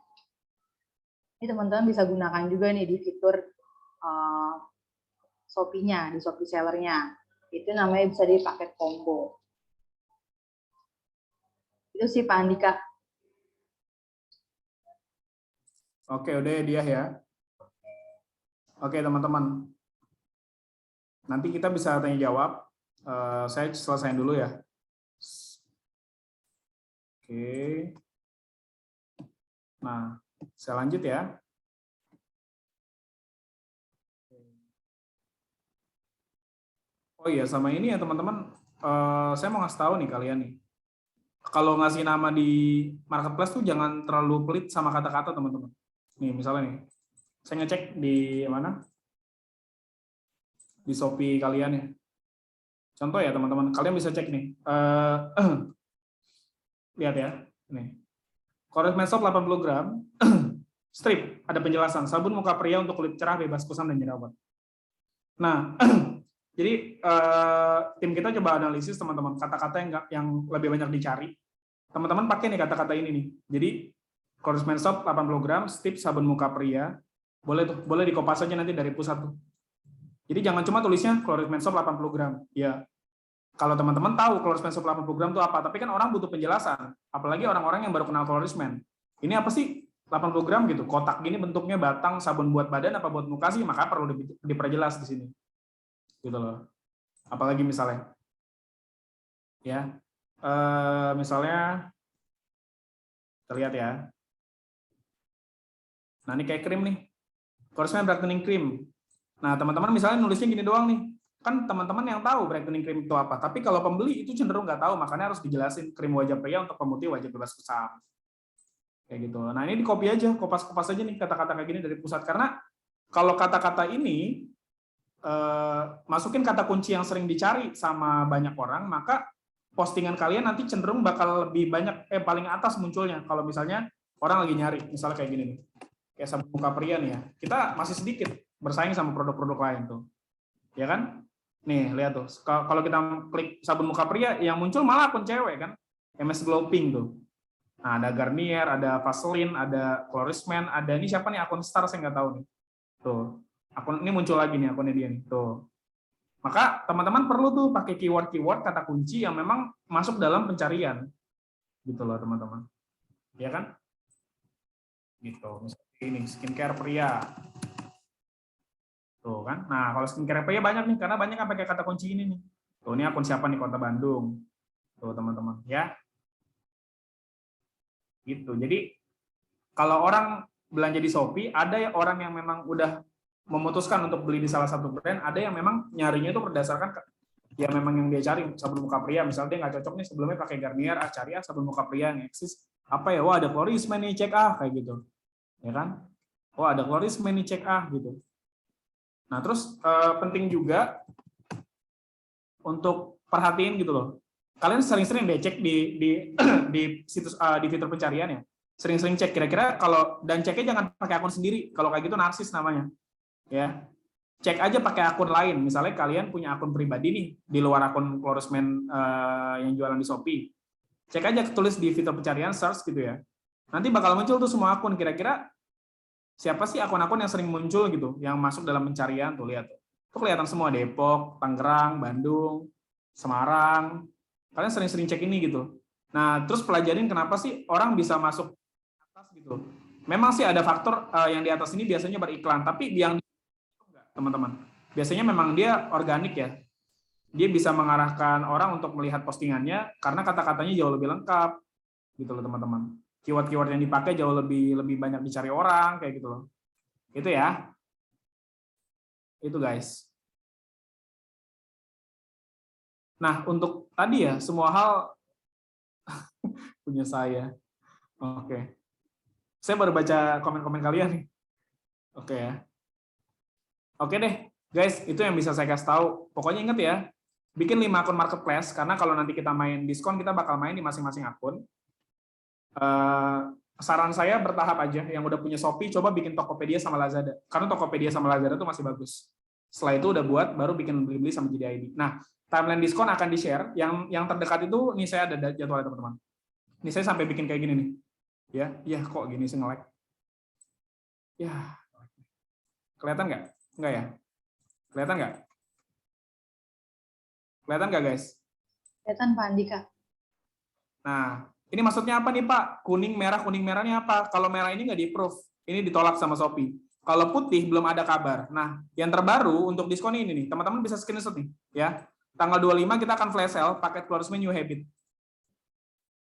Ini teman-teman bisa gunakan juga nih di fitur Shopee-nya, di Shopee Seller-nya. Itu namanya bisa di paket combo. Itu sih Pak Andika. Oke, udah ya dia ya. Oke, teman-teman. Nanti kita bisa tanya jawab. Saya selesaiin dulu ya. Oke. Nah, saya lanjut ya. Oh iya, sama ini ya teman-teman. Saya mau ngasih tahu nih kalian nih. Kalau ngasih nama di marketplace tuh jangan terlalu pelit sama kata-kata teman-teman. Nih misalnya nih, saya ngecek di mana? Di Shopee kalian ya. Contoh ya teman-teman, kalian bisa cek nih. Lihat ya, nih. Korismen Shop 80 gram, strip, ada penjelasan, sabun muka pria untuk kulit cerah, bebas kusam, dan jerawat. Nah, jadi tim kita coba analisis teman-teman, kata-kata yang lebih banyak dicari. Teman-teman pakai nih kata-kata ini nih. Jadi, Korismen Shop 80 gram, strip, sabun muka pria, boleh dikopas aja nanti dari pusat tuh. Jadi jangan cuma tulisnya Korismen Shop 80 gram. Ya, kalau teman-teman tahu Korismen Shop 80 gram itu apa, tapi kan orang butuh penjelasan. Apalagi orang-orang yang baru kenal Korismen. Ini apa sih 80 gram gitu? Kotak gini bentuknya batang, sabun buat badan apa buat muka sih? Maka perlu diperjelas di sini. Gitu loh. Apalagi misalnya. Ya. Misalnya kita lihat ya. Nah, ini kayak krim nih. Korismen brightening cream. Nah, teman-teman misalnya nulisnya gini doang nih. Kan teman-teman yang tahu brightening cream itu apa, tapi kalau pembeli itu cenderung nggak tahu, makanya harus dijelasin krim wajah pria untuk pemutih wajah bebas kusam. Kayak gitu. Nah, ini di copy aja, kopas-kopas aja nih kata-kata kayak gini dari pusat, karena kalau kata-kata ini masukin kata kunci yang sering dicari sama banyak orang, maka postingan kalian nanti cenderung bakal lebih banyak paling atas munculnya kalau misalnya orang lagi nyari, misalnya kayak gini nih. Kayak sabun muka pria nih ya. Kita masih sedikit bersaing sama produk-produk lain tuh. Ya kan? Nih, lihat tuh. Kalau kita klik sabun muka pria, yang muncul malah akun cewek kan. MS Glow Pink tuh. Nah, ada Garnier, ada Vaseline, ada Korismen, ada ini siapa nih akun Star saya nggak tahu nih. Tuh. Akun ini muncul lagi nih akunnya dia nih. Tuh. Maka teman-teman perlu tuh pakai keyword-keyword kata kunci yang memang masuk dalam pencarian. Gitu loh, teman-teman. Ya kan? Gitu. Misalnya ini skincare pria. Tuh kan. Nah, kalau skincare pria banyak nih karena banyak yang pakai kata kunci ini nih. Tuh, ini akun siapa nih Kota Bandung. Tuh teman-teman ya. Gitu. Jadi kalau orang belanja di Shopee, ada orang yang memang udah memutuskan untuk beli di salah satu brand, ada yang memang nyarinya itu berdasarkan ya memang yang dia cari. Sabun muka pria, misalnya dia nggak cocok nih sebelumnya pakai Garnier, cari sabun muka pria yang eksis. Apa ya, wah ada Florismé nih, cek kayak gitu. Ya kan? Wah ada Florismé nih, cek gitu. Nah terus penting juga untuk perhatiin gitu loh. Kalian sering-sering deh cek di situs di fitur pencarian ya. Sering-sering cek kira-kira kalau, dan ceknya jangan pakai akun sendiri. Kalau kayak gitu narsis namanya. Ya. Cek aja pakai akun lain. Misalnya kalian punya akun pribadi nih di luar akun Florisman yang jualan di Shopee. Cek aja tulis di fitur pencarian search gitu ya. Nanti bakal muncul tuh semua akun, kira-kira siapa sih akun-akun yang sering muncul gitu, yang masuk dalam pencarian tuh, lihat. Tuh kelihatan semua Depok, Tangerang, Bandung, Semarang. Kalian sering-sering cek ini gitu. Nah, terus pelajarin kenapa sih orang bisa masuk atas gitu. Memang sih ada faktor yang di atas ini biasanya beriklan, tapi yang teman-teman, biasanya memang dia organik ya. Dia bisa mengarahkan orang untuk melihat postingannya karena kata-katanya jauh lebih lengkap gitu loh teman-teman. Keyword-keyword yang dipakai jauh lebih banyak dicari orang kayak gitu loh. Itu ya. Itu guys. Nah, untuk tadi ya semua hal punya saya. Oke. Saya baru baca komen-komen kalian nih. Oke ya. Oke deh, guys, itu yang bisa saya kasih tahu. Pokoknya ingat ya, bikin 5 akun marketplace, karena kalau nanti kita main diskon, kita bakal main di masing-masing akun. Saran saya bertahap aja, yang udah punya Shopee, coba bikin Tokopedia sama Lazada. Karena Tokopedia sama Lazada itu masih bagus. Setelah itu udah buat, baru bikin Blibli sama JDID. Nah, timeline diskon akan di-share. Yang terdekat itu, nih saya ada jadwalnya teman-teman. Ini saya sampai bikin kayak gini nih. Ya kok gini sih nge-lag. Ya, kelihatan nggak? Enggak ya? Kelihatan nggak? Kelihatan nggak, guys? Kelihatan Pak Andika. Nah, ini maksudnya apa nih, Pak? Kuning merahnya apa? Kalau merah ini nggak di-approve. Ini ditolak sama Shopee. Kalau putih, belum ada kabar. Nah, yang terbaru untuk diskon ini nih, teman-teman bisa screenshot nih. Ya. Tanggal 25 kita akan flash sale paket Florismé New Habit.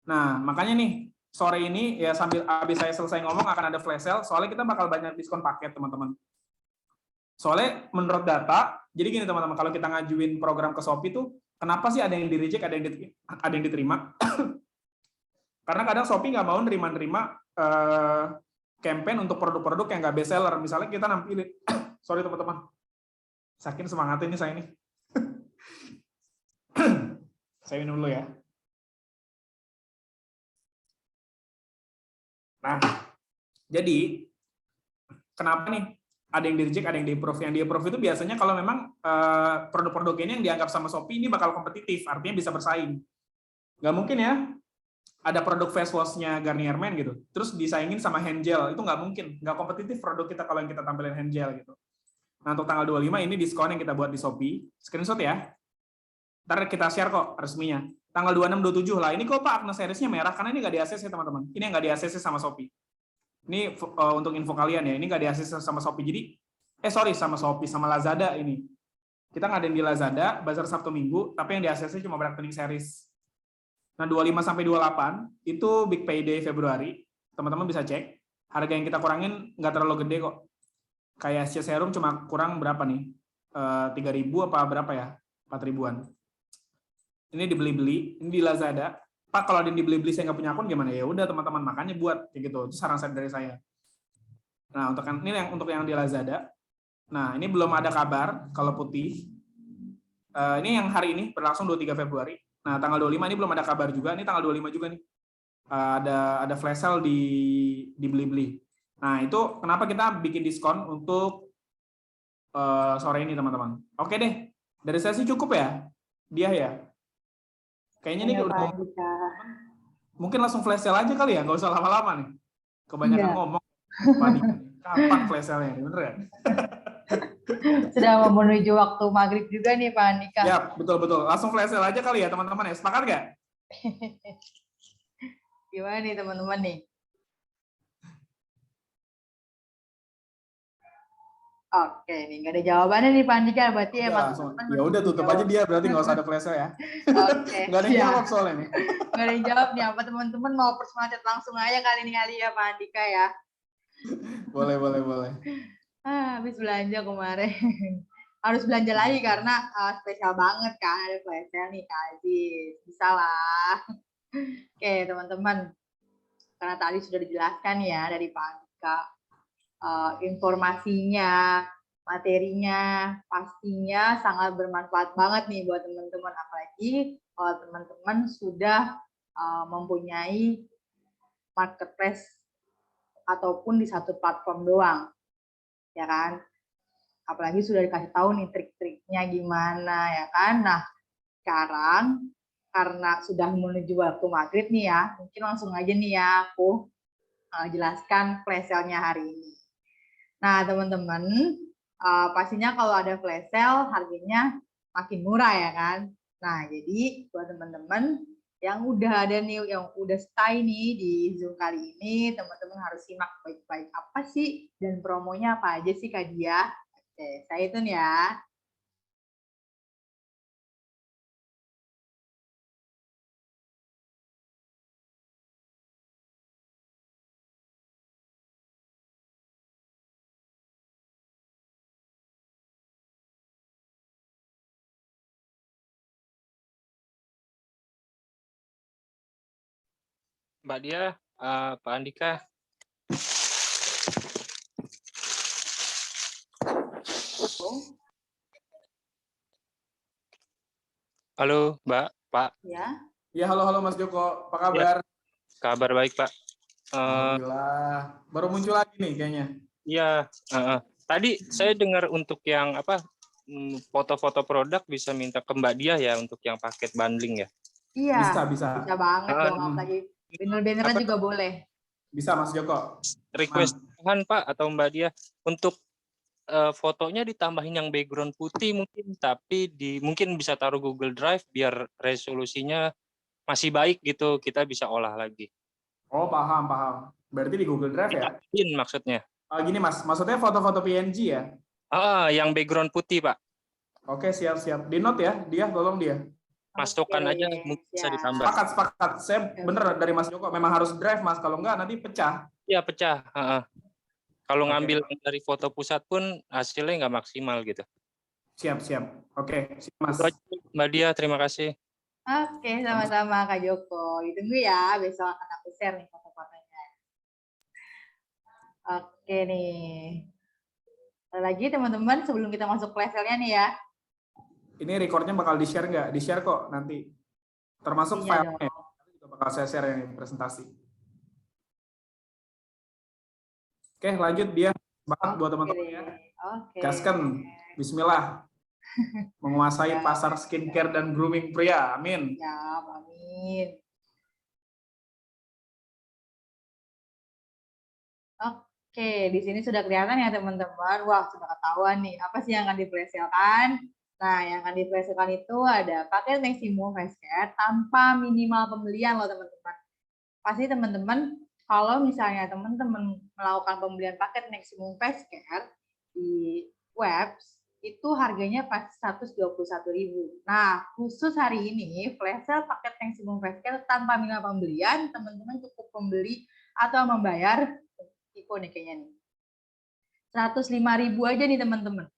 Nah, makanya nih, sore ini, ya sambil habis saya selesai ngomong, akan ada flash sale, soalnya kita bakal banyak diskon paket, teman-teman. Soalnya menurut data, jadi gini teman-teman, kalau kita ngajuin program ke Shopee tuh, kenapa sih ada yang di-reject, ada yang diterima? Karena kadang Shopee nggak mau nerima campaign untuk produk-produk yang nggak best seller. Misalnya kita nampilin, sorry teman-teman, saking semangat ini saya ini. Saya minum dulu ya. Nah, jadi kenapa nih? Ada yang di-reject, ada yang di-approve. Yang di-approve itu biasanya kalau memang produk-produk ini yang dianggap sama Shopee ini bakal kompetitif, artinya bisa bersaing. Nggak mungkin ya, ada produk face wash-nya Garnier Men gitu, terus disaingin sama hand gel, itu nggak mungkin, nggak kompetitif produk kita kalau yang kita tampilin hand gel gitu. Nah, untuk tanggal 25 ini diskon yang kita buat di Shopee, screenshot ya. Ntar kita share kok resminya. Tanggal 26, 27 lah. Ini kok Pak Agnes series-nya merah, karena ini nggak di-ACC teman-teman. Ini yang nggak di-ACC sama Shopee. Ini untuk info kalian ya, ini nggak di-ACC sama Shopee. Jadi, sama Shopee, sama Lazada ini. Kita ngadain di Lazada, Bazar Sabtu Minggu, tapi yang di-ACC cuma Black Training Series. Nah, 25 sampai 28 itu Big Payday Februari. Teman-teman bisa cek. Harga yang kita kurangin nggak terlalu gede kok. Kayak SC Serum cuma kurang berapa nih? 3.000 apa berapa ya? 4.000-an. Ini dibeli-beli, ini di Lazada. Pak, kalau ada yang dibeli-beli saya nggak punya akun gimana? Ya udah teman-teman, makanya buat kayak gitu. Itu saran dari saya. Nah, untuk yang di Lazada. Nah, ini belum ada kabar kalau putih. Ini yang hari ini berlangsung 23 Februari. Nah, tanggal 25 ini belum ada kabar juga. Ini tanggal 25 juga nih. Ada flash sale di Blibli. Nah, itu kenapa kita bikin diskon untuk sore ini, teman-teman. Oke deh. Dari saya sih cukup ya. Dia ya. Kayaknya nih udah mungkin langsung flash sale aja kali ya, nggak usah lama-lama nih. Kebanyakan ngomong. Kapan flash sale-nya? Bener ya? Sudah menuju waktu maghrib juga nih Pak Andika. Ya, betul-betul. Langsung flash sale aja kali ya teman-teman ya. Sepakat nggak? Gimana nih teman-teman nih? Oke nih, nggak ada jawabannya nih Pak Andika, berarti Ya, emang langsung. teman-teman Ya masih udah tutup aja jawab. dia, berarti nggak usah ada flash ya. Oke, Nggak ada yang siap. jawab soalnya nih. Nggak ada yang jawab nih, apa teman-teman mau persemacat langsung aja kali ini kali ya Pak Andika ya. Boleh, boleh, boleh. Habis belanja kemarin. Harus belanja lagi karena spesial banget kan, ada flash sale nih Kak Aziz. Bisa lah. Oke teman-teman, karena tadi sudah dijelaskan ya dari Pak Andika, informasinya, materinya pastinya sangat bermanfaat banget nih buat teman-teman, apalagi kalau teman-teman sudah mempunyai marketplace ataupun di satu platform doang, ya kan? Apalagi sudah dikasih tahu nih trik-triknya gimana, ya kan? Nah, sekarang karena sudah menuju waktu maghrib nih ya, mungkin langsung aja nih ya aku jelaskan flash sale-nya hari ini. Nah, teman-teman, pastinya kalau ada flash sale harganya makin murah ya kan. Nah, jadi buat teman-teman yang udah ada nih, yang udah stay nih di Zoom kali ini, teman-teman harus simak baik-baik apa sih dan promonya apa aja sih Kak Dia. Oke, saya itu nih ya. Mbak Dia, Pak Andika. Halo, Mbak, Pak. Ya. Ya, halo Mas Joko. Apa Ya, kabar? kabar baik, Pak. Alhamdulillah. Baru muncul lagi nih kayaknya. Iya, tadi saya dengar untuk yang apa foto-foto produk bisa minta ke Mbak Dia ya untuk yang paket bundling ya. Iya. Bisa. Bisa banget Ah, dong, apalagi banner-bannernya apa juga boleh. Bisa Mas Joko. request Tuhan Pak atau Mbak Dia untuk fotonya ditambahin yang background putih mungkin, tapi mungkin bisa taruh Google Drive biar resolusinya masih baik gitu, kita bisa olah lagi. Oh, paham. Berarti di Google Drive ya? Ditambahin maksudnya. Gini Mas, maksudnya foto-foto PNG ya? Yang background putih Pak. Oke, siap. Di note ya, dia tolong dia. Masukkan Oke, aja mungkin bisa siap. ditambah. Sepakat. Saya bener dari Mas Joko, memang harus drive Mas, kalau enggak nanti pecah. Iya pecah. Kalau Oke. ngambil dari foto pusat pun hasilnya nggak maksimal gitu. Siap. Oke, siap Mas. Itu aja, Mbak Dia, terima kasih. Oke, sama-sama Kak Joko. Ditunggu ya, besok akan aku share nih foto-fotonya. Oke nih. Lagi teman-teman, sebelum kita masuk flash sale-nya nih ya. Ini recordnya bakal di-share nggak? Di-share kok nanti. Termasuk Iya filenya. Juga bakal saya share yang presentasi. Oke, lanjut dia. Semangat buat teman-teman ya. Oke. Gaskan. Bismillah. Menguasai pasar skincare dan grooming pria. Amin. Ya, amin. Oke, di sini sudah kelihatan ya teman-teman. Wah, sudah ketahuan nih. Apa sih yang akan dipreselkan? Nah, yang akan dipreselkan itu ada paket maksimum face care tanpa minimal pembelian loh teman-teman. Pasti teman-teman, kalau misalnya teman-teman melakukan pembelian paket maksimum face care di webs, itu harganya pasti 121.000. Nah, khusus hari ini, flash sale paket maksimum face care tanpa minimal pembelian, teman-teman cukup membeli atau membayar Iko nih kayaknya nih. 105.000 aja nih teman-teman.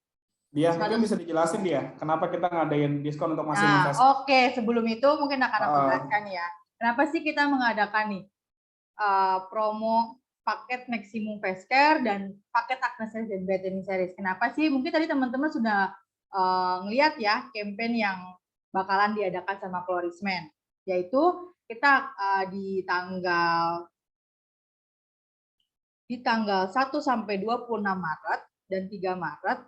Dia mungkin bisa dijelasin dia, kenapa kita ngadain diskon untuk masih invest. Oke, sebelum itu mungkin akan aku jelaskan ya. Kenapa sih kita mengadakan nih promo paket maksimum face care dan paket aksesoris dan brightening series. Kenapa sih? Mungkin tadi teman-teman sudah ngelihat ya campaign yang bakalan diadakan sama Florisman, yaitu kita di tanggal 1 sampai 26 Maret dan 3 Maret,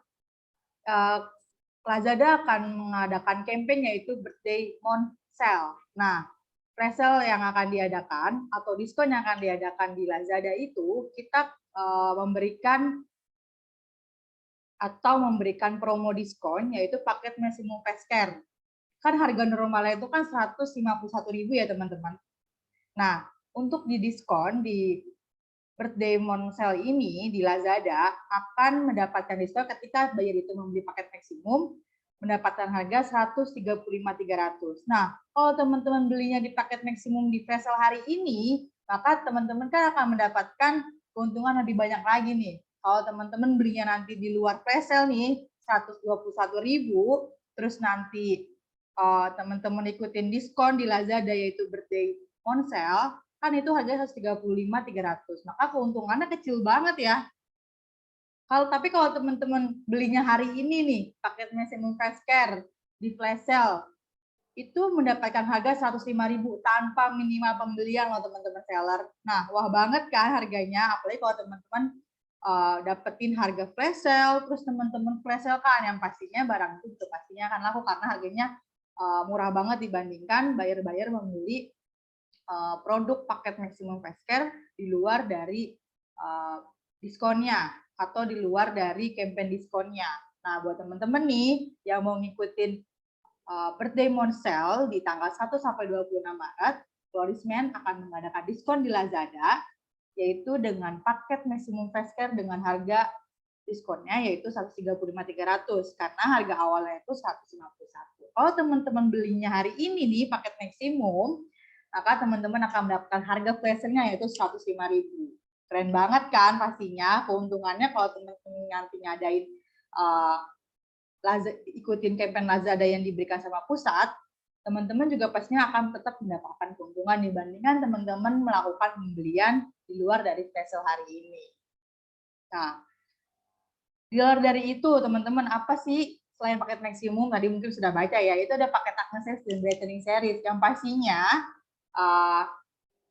Lazada akan mengadakan campaign yaitu Birthday Month Sale. Nah, flash sale yang akan diadakan atau diskon yang akan diadakan di Lazada itu, kita memberikan promo diskon yaitu paket maksimum face care. Kan harga normalnya itu kan 151.000 ya teman-teman. Nah, untuk di diskon di birthday month sale ini di Lazada akan mendapatkan diskon ketika buyer itu membeli paket maksimum mendapatkan harga 135.300. Nah, kalau teman-teman belinya di paket maksimum di flash sale hari ini, maka teman-teman kan akan mendapatkan keuntungan lebih banyak lagi nih. Kalau teman-teman belinya nanti di luar flash sale nih 121.000, terus nanti teman-teman ikutin diskon di Lazada yaitu birthday month sale, kan itu harganya 135.300. Maka keuntungannya kecil banget ya. Tapi kalau teman-teman belinya hari ini nih, paket maximum flash care di flash sale, itu mendapatkan harga 105.000 tanpa minimal pembelian loh teman-teman seller. Nah, wah banget kan harganya, apalagi kalau teman-teman dapetin harga flash sale, terus teman-teman flash sale kan yang pastinya barang itu pastinya akan laku karena harganya murah banget dibandingkan buyer-buyer membeli produk paket maximum flash care di luar dari diskonnya atau di luar dari campaign diskonnya. Nah, buat teman-teman nih yang mau ngikutin birthday month sale di tanggal 1 sampai 26 Maret, Florisman akan mengadakan diskon di Lazada, yaitu dengan paket maximum flash care dengan harga diskonnya yaitu 135.300 karena harga awalnya itu 151. Kalau teman-teman belinya hari ini nih paket maksimum, maka teman-teman akan mendapatkan harga flash sale-nya yaitu 105.000. Keren banget kan pastinya keuntungannya kalau teman-teman nanti ngadain ikutin campaign Lazada yang diberikan sama pusat, teman-teman juga pastinya akan tetap mendapatkan keuntungan dibandingkan teman-teman melakukan pembelian di luar dari flash sale hari ini. Nah, di luar dari itu teman-teman apa sih selain paket maksimum tadi mungkin sudah baca ya, itu ada paket Agnes dan Brightening Series yang pastinya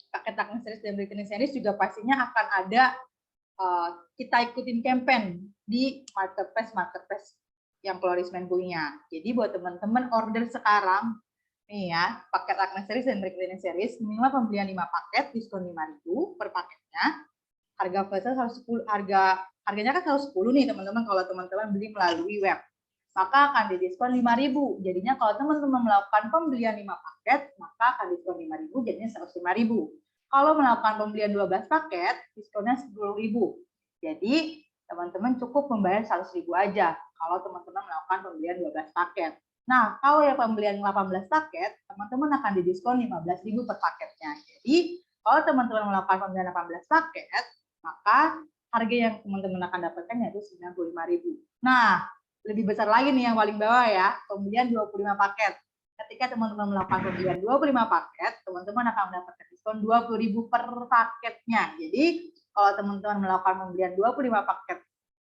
paket Agnes Series dan Brightening Series juga pastinya akan ada kita ikutin campaign di marketplace yang Florisman punya. Jadi buat teman-teman order sekarang nih ya, paket Agnes Series dan Brightening Series minimal pembelian 5 paket diskon 5.000 per paketnya. Harga flash sale 110, harganya kan 110 nih teman-teman kalau teman-teman beli melalui web. Maka akan didiskon 5.000. Jadinya kalau teman-teman melakukan pembelian 5 paket, maka akan diskon 5.000 jadinya 105.000. Kalau melakukan pembelian 12 paket, diskonnya 10.000. Jadi teman-teman cukup membayar 100.000 aja kalau teman-teman melakukan pembelian 12 paket. Nah, kalau yang pembelian 18 paket, teman-teman akan didiskon 15.000 per paketnya. Jadi, kalau teman-teman melakukan pembelian 18 paket, maka harga yang teman-teman akan dapatkan yaitu 95.000. Nah, lebih besar lagi nih yang paling bawah ya, pembelian 25 paket. Ketika teman-teman melakukan pembelian 25 paket, teman-teman akan mendapatkan diskon 20.000 per paketnya. Jadi, kalau teman-teman melakukan pembelian 25 paket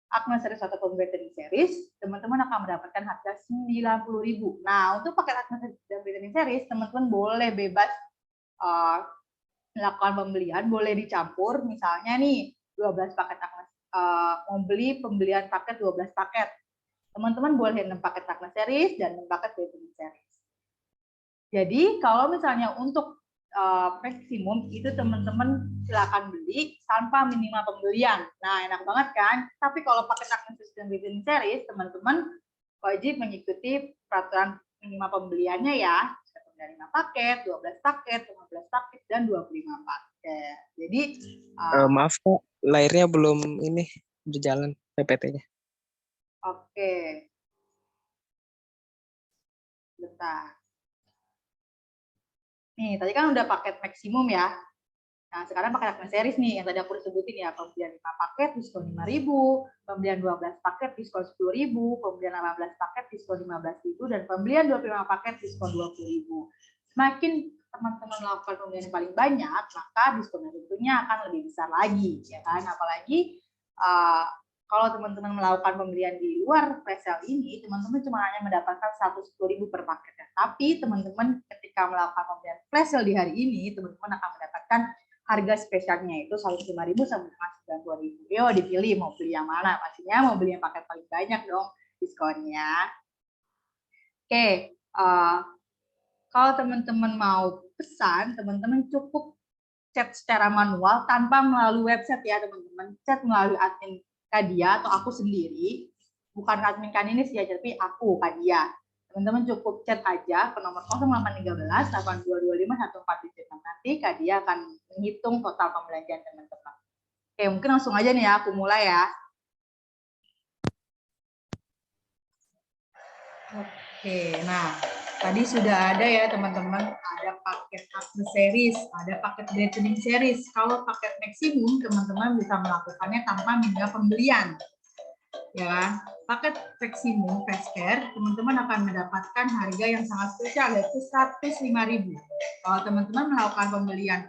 Agnes Series atau Brightening Series, teman-teman akan mendapatkan harga 90.000. Nah, untuk paket Agnes dan Brightening Series, teman-teman boleh bebas melakukan pembelian, boleh dicampur. Misalnya nih, 12 paket Agnes, mau beli pembelian paket 12 paket. Teman-teman boleh 6 paket Agnes Series dan 6 paket Brightening Series. Jadi, kalau misalnya untuk maksimum itu teman-teman silakan beli tanpa minimal pembelian. Nah, enak banget kan? Tapi kalau paket Agnes dan Brightening Series, teman-teman wajib mengikuti peraturan minimal pembeliannya ya. Dari 5 paket, 12 paket, 15 paket, dan 25 paket. Jadi maaf Kak, layarnya belum ini berjalan PPT-nya. Oke. Bentar. Nih, tadi kan udah paket maksimum ya. Nah, sekarang paket Agnes Series nih, yang tadi aku sebutin ya, pembelian 5 paket, diskon 5.000, pembelian 12 paket, diskon 10.000, pembelian 18 paket, diskon 15.000, dan pembelian 25 paket, diskon 20.000. Semakin teman-teman melakukan pembelian yang paling banyak, maka diskonnya tentunya akan lebih besar lagi, ya kan? Apalagi kalau teman-teman melakukan pembelian di luar flash sale ini, teman-teman cuma hanya mendapatkan 110.000 per paketnya. Tapi teman-teman ketika melakukan pembelian flash sale di hari ini, teman-teman akan mendapatkan harga spesialnya itu 105.000 sampai dengan 92.000. Yo, dipilih mau beli yang mana. Pastinya mau beli yang paket paling banyak dong diskonnya. Oke, kalau teman-teman mau pesan, teman-teman cukup chat secara manual tanpa melalui website ya teman-teman. Chat melalui admin Kadia atau aku sendiri. Bukan admin kan ini sih ya, tapi aku Kadia. Teman-teman cukup chat aja ke nomor 0813 8225 1476. Nanti Kadia akan menghitung total pembelanjaan teman-teman. Oke, mungkin langsung aja nih ya, aku mulai ya. Oke, nah tadi sudah ada ya teman-teman, ada paket aksesoris, ada paket brightening series. Kalau paket maksimum, teman-teman bisa melakukannya tanpa minta pembelian. Ya, paket maksimum face care, teman-teman akan mendapatkan harga yang sangat spesial, yaitu 105.000. Kalau teman-teman melakukan pembelian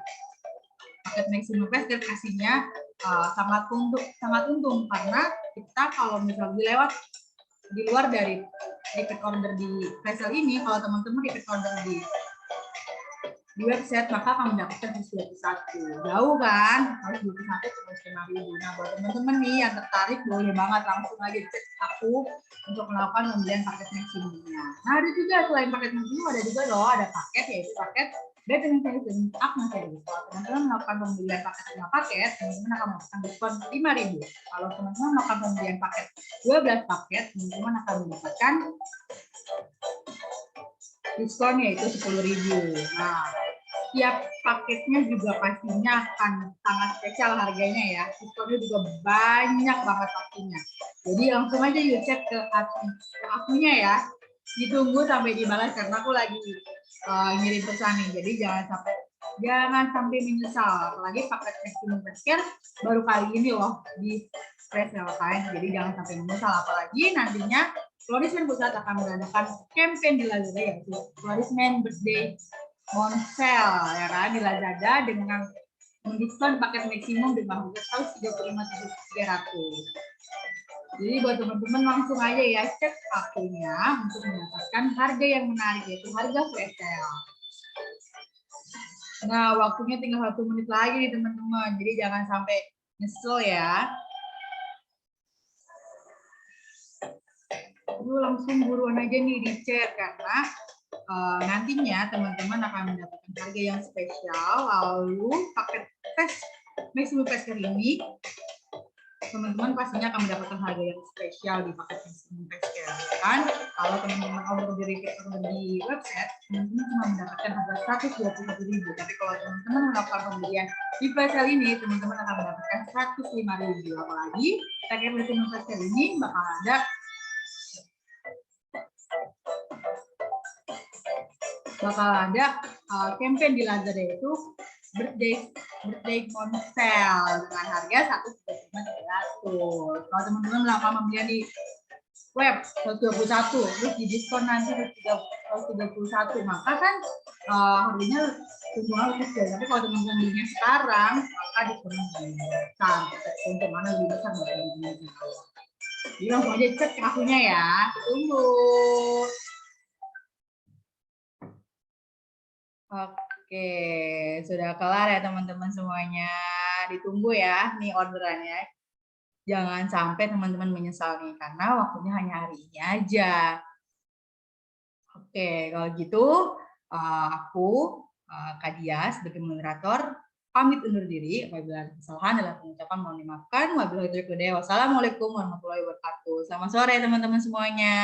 paket maksimum face care, kasihnya sangat untung karena kita kalau misalnya lewat di luar dari repeat order di Faisal ini, kalau teman-teman repeat order di website, maka akan mendapatkan 121. Jauh kan? Harus 21 105.000. Nah, buat teman-teman nih yang tertarik, boleh banget langsung aja cek aku untuk melakukan pembelian paket maksimumnya. Nah, ada juga selain paket maksimum, ada juga loh, ada paket, yaitu paket brightening series dan acne series. Kalau teman-teman melakukan pembelian paket 5 paket, teman-teman akan mendapatkan diskon 5.000. Kalau teman-teman melakukan pembelian paket 12 paket, teman-teman akan mendapatkan diskonnya itu 10.000. Nah, tiap paketnya juga pastinya akan sangat spesial harganya ya. Diskonnya juga banyak banget pastinya. Jadi langsung aja yuk cek ke akunnya ya. Ditunggu sampai dibalas karena aku lagi ngirim pesan nih. Jadi jangan sampai menyesal. Apalagi paket maksimum face care baru kali ini loh di Faisal kan. Jadi jangan sampai menyesal. Apalagi nantinya Florisman Pusat akan mengadakan campaign di Lazada, yaitu Florisman Birthday Monsel ya kan, di Lazada dengan mendiskon paket maksimum dengan harga 135.300. Jadi buat teman-teman langsung aja ya cek akunnya untuk mendapatkan harga yang menarik, yaitu harga flash sale. Nah, waktunya tinggal 1 menit lagi nih teman-teman, jadi jangan sampai nyesel ya. Langsung buruan aja nih di chat karena nantinya teman-teman akan mendapatkan harga yang spesial. Lalu paket maksimum face care ini teman-teman pastinya akan mendapatkan harga yang spesial di paket maksimum face care kan. Kalau teman-teman order di website, teman-teman cuma mendapatkan harga 121.000. Tapi kalau teman-teman melakukan pembelian di Faisal ini, teman-teman akan mendapatkan 105.000. Apalagi paket maksimum face care ini bakal ada campaign di Lazada, yaitu birthday Monsel dengan harga 135.300. Kalau teman-teman melakukan pembelian di web 121, terus di diskon nanti 131, maka kan harganya keuntungan lebih kecil. Tapi kalau teman-teman belinya sekarang, maka diskonnya lebih besar. Keuntungan lebih besar buat teman-teman. Jadi langsung aja cek akunnya ya. Tunggu. Oke, sudah kelar ya teman-teman semuanya. Ditunggu ya nih orderannya. Jangan sampai teman-teman menyesal nih, karena waktunya hanya hari ini aja. Oke, kalau gitu aku, Kak Dia, sebagai moderator, pamit undur diri. Apabila ada kesalahan dalam pengucapan mohon dimaafkan. Wassalamualaikum warahmatullahi wabarakatuh. Selamat sore teman-teman semuanya.